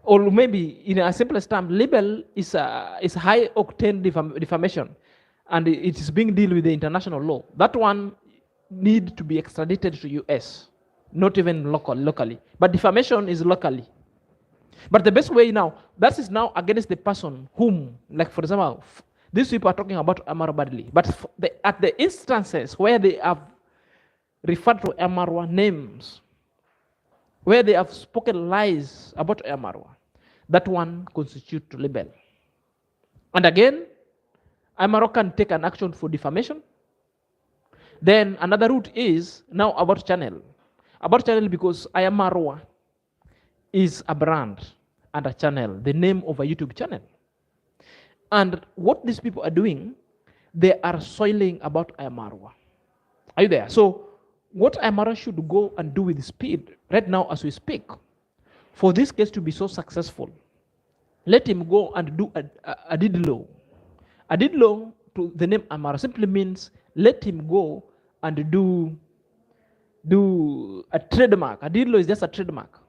Or maybe in a simplest term, libel is high octane defamation, and it is being dealt with the international law. That one need to be extradited to US. Not even locally. But defamation is locally. But the best way now, that is now against the person whom, like for example, these people are talking about Amara badly. But at the instances where they have referred to Amara names, where they have spoken lies about Amara, that one constitutes libel. And again, Amara can take an action for defamation. Then another route is now about channel. About channel, because Amara is a brand and a channel, the name of a YouTube channel. And what these people are doing, they are soiling about Amara. Are you there? So what Amara should go and do with speed right now as we speak, for this case to be so successful, let him go and do a deed law. A deed law to the name Amara simply means let him go and do a trademark. A deal law is just a trademark.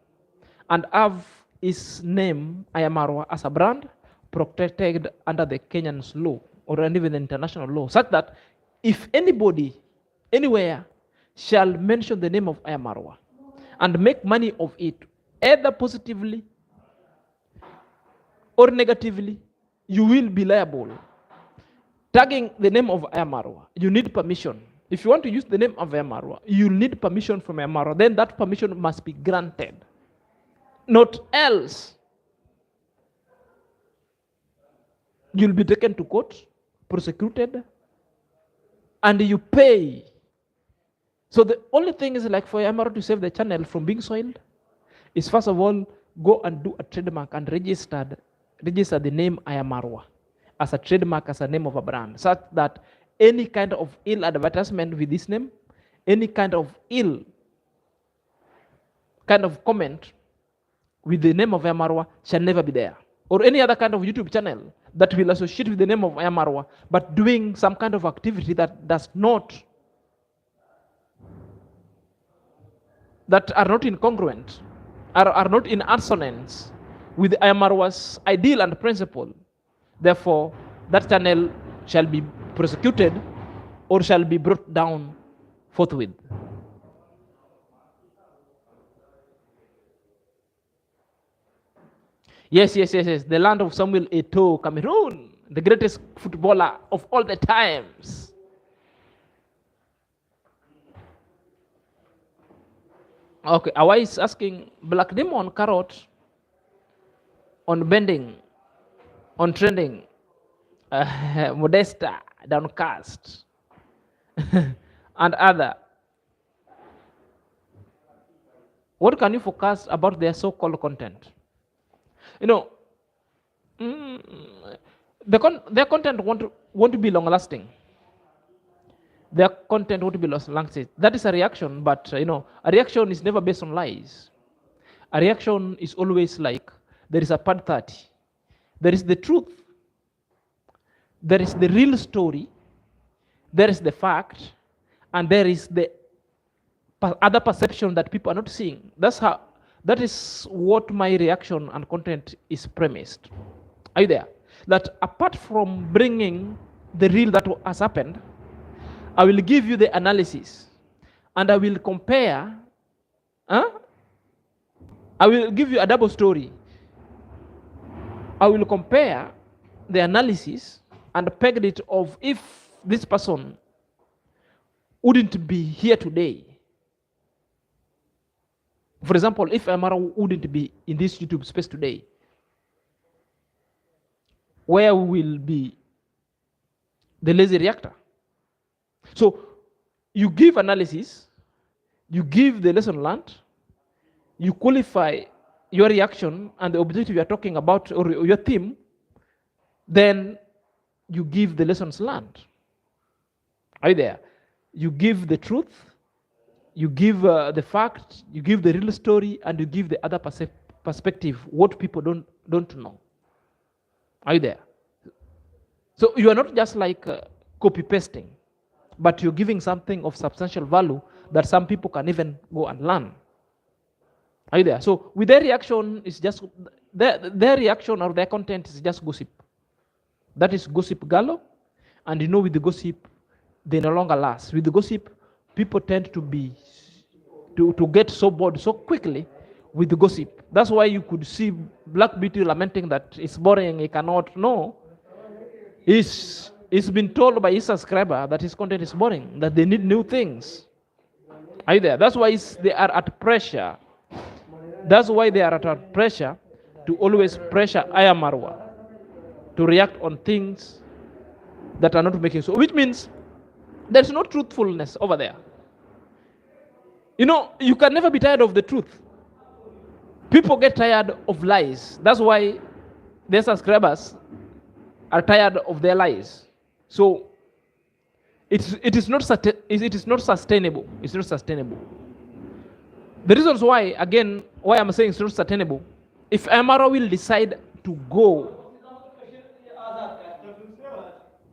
And have his name, Amara, as a brand protected under the Kenyan's law or even the international law, such that if anybody, anywhere, shall mention the name of Amara and make money of it, either positively or negatively, you will be liable. Tagging the name of Amara, you need permission. If you want to use the name of Amara, you need permission from Amara. Then that permission must be granted. Not else, you'll be taken to court, prosecuted, and you pay. So the only thing is like for Amara to save the channel from being soiled is first of all, go and do a trademark and register the name Amara as a trademark, as a name of a brand, such that any kind of ill advertisement with this name, any kind of ill kind of comment with the name of Amara shall never be there. Or any other kind of YouTube channel that will associate with the name of Amara, but doing some kind of activity that does not, that are not incongruent, are not in assonance with Amara's ideal and principle. Therefore, that channel shall be prosecuted or shall be brought down forthwith. Yes. The land of Samuel Eto'o, Cameroon, the greatest footballer of all the times. Okay, Awa is asking, Black Demon Carrot on bending, on trending, Modesta, Downcast, and other. What can you forecast about their so-called content? You know, their content won't be long-lasting. Their content won't be long-lasting. That is a reaction, but you know, a reaction is never based on lies. A reaction is always like, there is a part 30. There is the truth. There is the real story. There is the fact. And there is the other perception that people are not seeing. That is what my reaction and content is premised. Are you there? That apart from bringing the real that has happened, I will give you the analysis and I will compare. I will give you a double story. I will compare the analysis and peg it of if this person wouldn't be here today. For example, if Amara wouldn't be in this YouTube space today, where will be the lazy reactor? So you give analysis, you give the lesson learned, you qualify your reaction and the objective you are talking about or your theme, then you give the lessons learned. Are you there? You give the truth, you give the fact, you give the real story, and you give the other perspective, what people don't know. Are you there? So you are not just like copy pasting, but you're giving something of substantial value that some people can even go and learn. Are you there? So with their reaction, it's just their reaction or their content is just gossip. That is gossip galore, and you know, with the gossip, they no longer last. With the gossip, people tend to get so bored so quickly with the gossip. That's why you could see Black Beauty lamenting that it's boring, he cannot know. He's been told by his subscriber that his content is boring, that they need new things. Are you there? That's why they are at pressure. That's why they are at pressure to always pressure Amara to react on things that are not making so, which means there's no truthfulness over there. You know, you can never be tired of the truth. People get tired of lies. That's why their subscribers are tired of their lies. So it is not sustainable. It's not sustainable. The reasons why, again, why I'm saying it's not sustainable, if Amara will decide to go,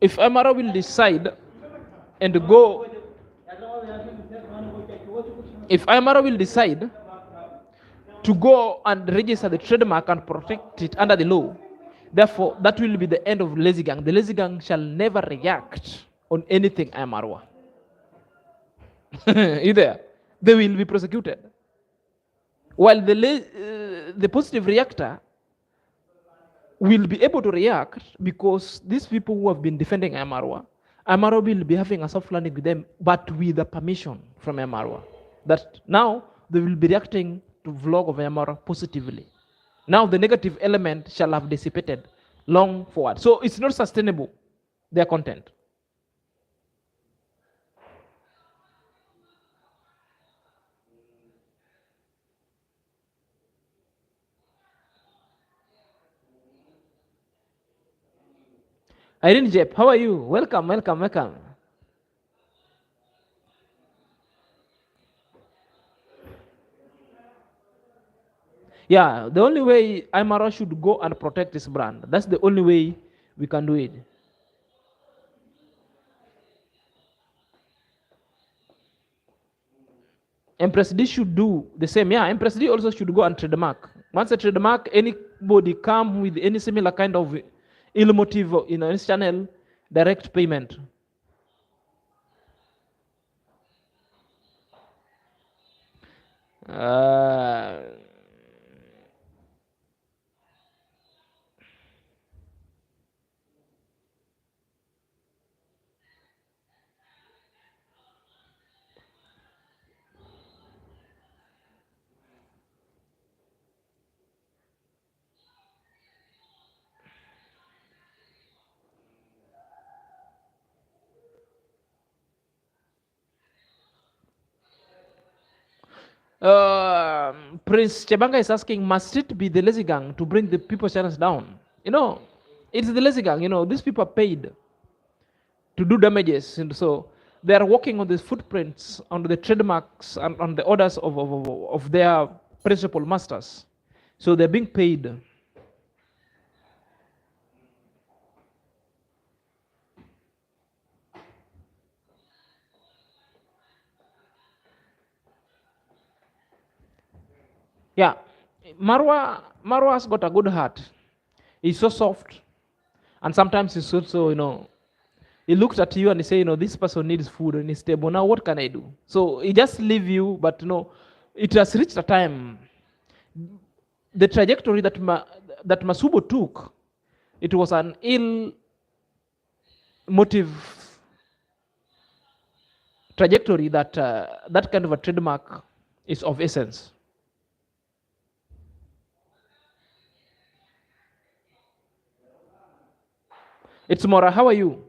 if Amara will decide and go If Amara will decide to go and register the trademark and protect it under the law, therefore, that will be the end of lazy gang. The lazy gang shall never react on anything Amara. Either they will be prosecuted. While the positive reactor will be able to react because these people who have been defending Amara will be having a soft landing with them, but with the permission from Amara. That now they will be reacting to vlog of Amara positively. Now the negative element shall have dissipated long forward. So it's not sustainable, their content. Irene Jep, how are you? Welcome, welcome, welcome. Yeah, the only way Amara should go and protect his brand. That's the only way we can do it. Empress D should do the same. Yeah, Empress D also should go and trademark. Once a trademark, anybody come with any similar kind of ill motive in this channel, direct payment. Prince Chebanga is asking, must it be the lazy gang to bring the people's channels down? You know, it's the lazy gang. You know, these people are paid to do damages, and so they are working on the footprints, on the trademarks, and on the orders of their principal masters. So they're being paid. Yeah, Marwa's got a good heart. He's so soft, and sometimes he's also, you know, he looks at you and he say, you know, this person needs food and he's stable. Now what can I do? So he just leave you, but you know, it has reached a time. The trajectory that Masubo took, it was an ill motive trajectory that that kind of a trademark is of essence. It's Mora, how are you?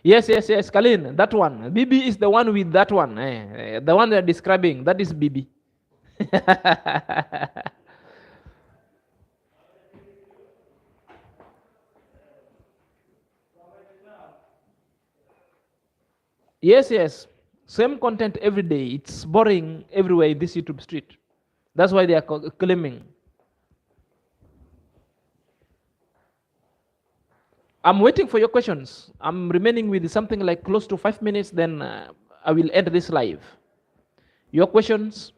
Yes, Kalin, that one. Bibi is the one with that one. The one they're describing, that is Bibi. Yes. Same content every day. It's boring everywhere in this YouTube street. That's why they are claiming. I'm waiting for your questions. I'm remaining with something like close to 5 minutes, then I will end this live. Your questions?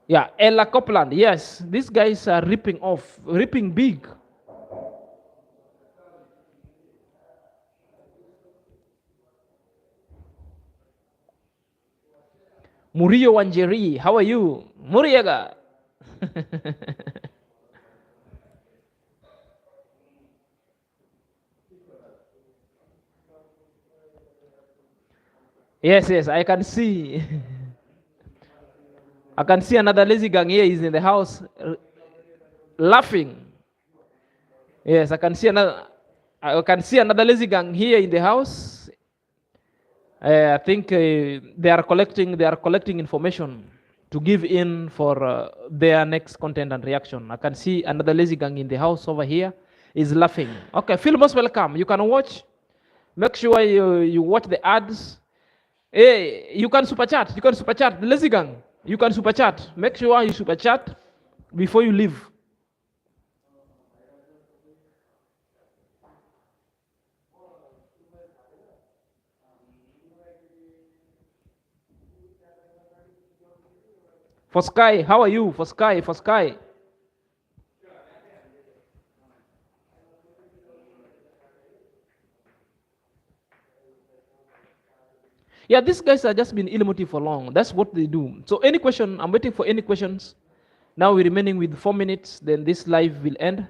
Yeah, Ella Copeland. Yes, these guys are ripping big. Murillo Wanjeri, how are you? Muriaga. Yes, I can see. I can see another lazy gang here is in the house laughing. Yes, I can see another lazy gang here in the house. I think they are collecting information to give in for their next content and reaction. I can see another lazy gang in the house over here is laughing. Okay, feel most welcome. You can watch. Make sure you watch the ads. Hey, you can super chat. You can super chat. The lazy gang. You can super chat. Make sure you super chat before you leave. For Sky, how are you? For Sky, for Sky. Yeah, these guys have just been ill-motive for long. That's what they do. So any question, I'm waiting for any questions. Now we're remaining with 4 minutes, then this live will end.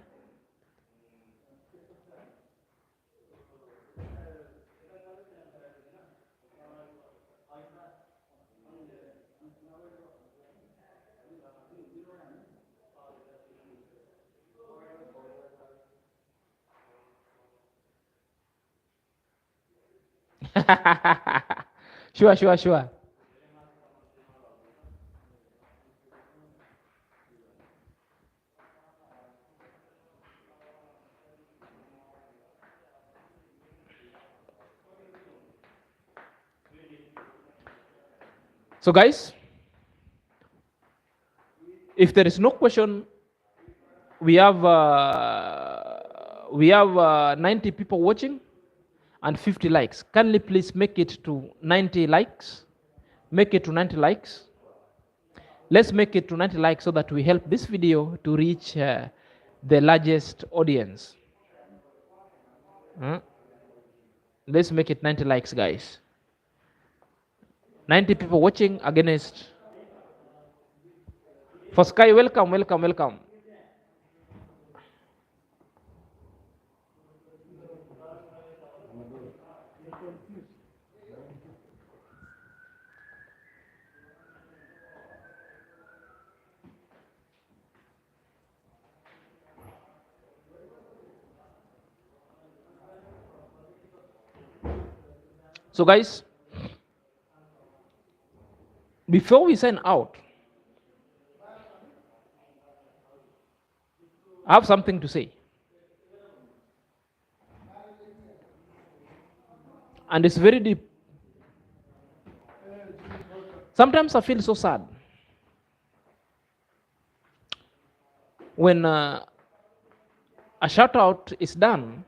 Sure, sure, sure. So guys, if there is no question, we have 90 people watching and 50 likes. Kindly please make it to 90 likes. Make it to 90 likes. Let's make it to 90 likes so that we help this video to reach the largest audience. Let's make it 90 likes, guys. 90 people watching against. For Sky, welcome, welcome, welcome. So guys, before we sign out, I have something to say. And it's very deep. Sometimes I feel so sad when a shout out is done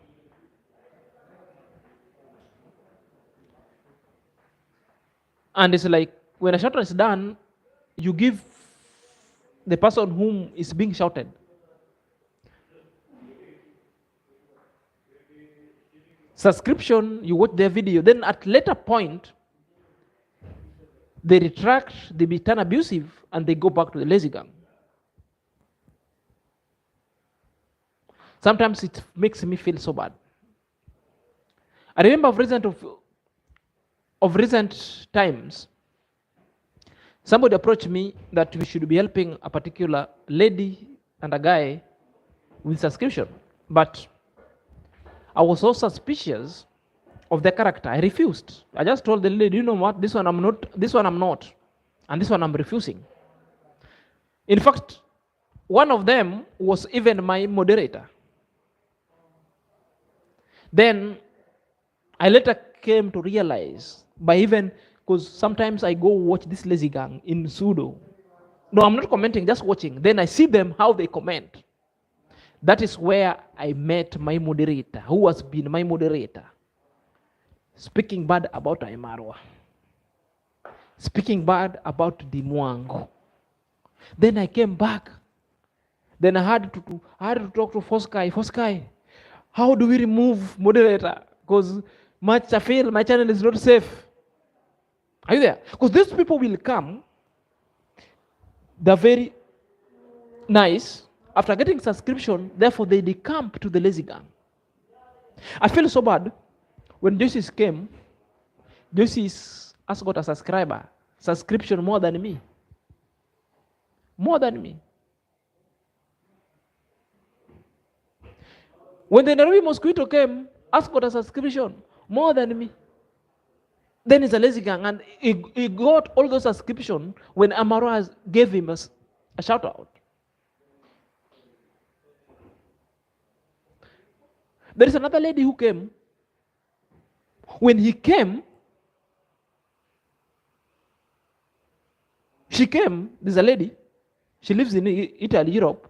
and it's like when a shout out is done, you give the person whom is being shouted subscription, you watch their video, then at later point they retract, they become abusive, and they go back to the lazy gang. Sometimes it makes me feel so bad. I remember of recent times, somebody approached me that we should be helping a particular lady and a guy with subscription, but I was so suspicious of their character. I refused. I just told the lady, you know what, this one I'm not, and this one I'm refusing. In fact, one of them was even my moderator. Then I later came to realize, because sometimes I go watch this lazy gang in pseudo. No, I'm not commenting, just watching. Then I see them, how they comment. That is where I met my moderator, who has been my moderator, speaking bad about Amara, speaking bad about Dimwango. Then I came back. Then I had to talk to Foskai. Foskai, how do we remove moderator? Because I feel my channel is not safe. Are you there? Because these people will come, they're very nice. After getting subscription, therefore they decamp to the lazy gang. I feel so bad when Joyce came. Joyce has got a subscription more than me. More than me. When the Nairobi Mosquito came, has got a subscription more than me. Then he's a lazy gang, and he got all those subscriptions when Amara gave him a shout out. There is another lady who came. When he came, She came, there's a lady, she lives in Italy, Europe.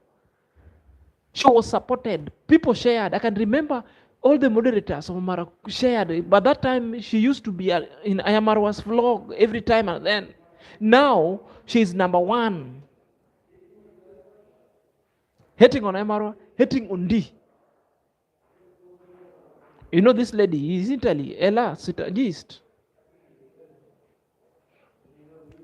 She was supported. People shared. I can remember all the moderators of Amara shared. By that time, she used to be in Amara's vlog every time and then. Now, she's number one. Hating on Amara, hating on D. You know this lady is Italy, Ella, strategist.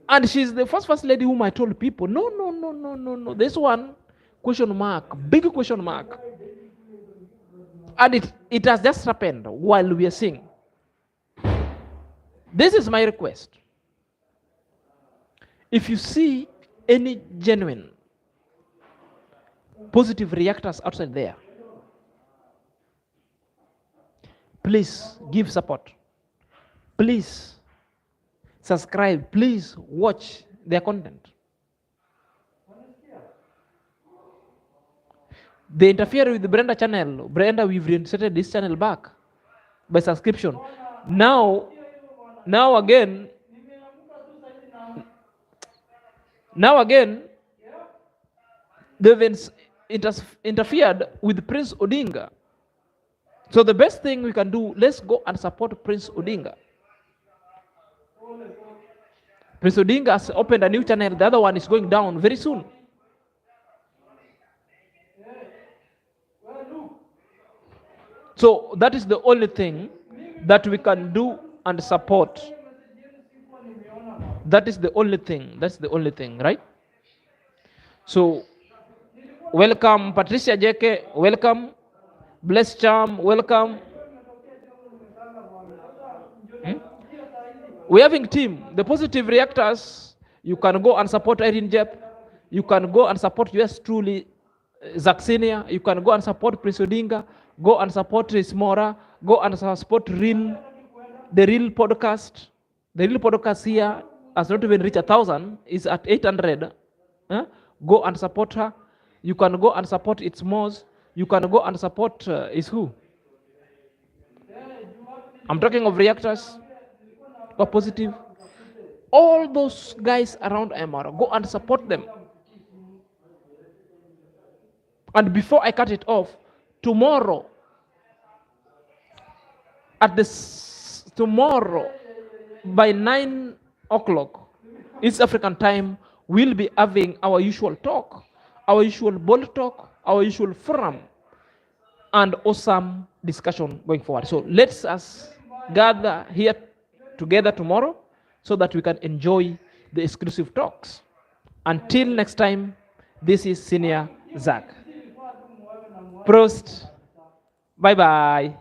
And she's the first lady whom I told people, no. This one, question mark, big question mark. And it has just happened while we are singing. This is my request. If you see any genuine positive reactors outside there, please give support. Please subscribe. Please watch their content. They interfere with the Brenda channel. Brenda, we've reinstated this channel back by subscription. Now again, they've interfered with Prince Odinga. So the best thing we can do, let's go and support Prince Odinga. Prince Odinga has opened a new channel. The other one is going down very soon. So that is the only thing that we can do and support. That is the only thing. That's the only thing, right? So welcome Patricia JK, welcome Bless Charm, welcome. We're having team, the positive reactors. You can go and support Irene Jep. You can go and support US truly Zaxinia. You can go and support Prince Odinga. Go and support Smora. Go and support the Real podcast. The Real podcast here has not even reached 1,000. It's at 800. Go and support her. You can go and support its Moz. You can go and support is who? I'm talking of reactors. Or positive. All those guys around Amara, go and support them. And before I cut it off, tomorrow by 9 o'clock East African time, we'll be having our usual talk, our usual bold talk, our usual forum, and awesome discussion going forward. So let's us gather here together tomorrow so that we can enjoy the exclusive talks. Until next time, this is Senior Zach. Prost. Bye-bye.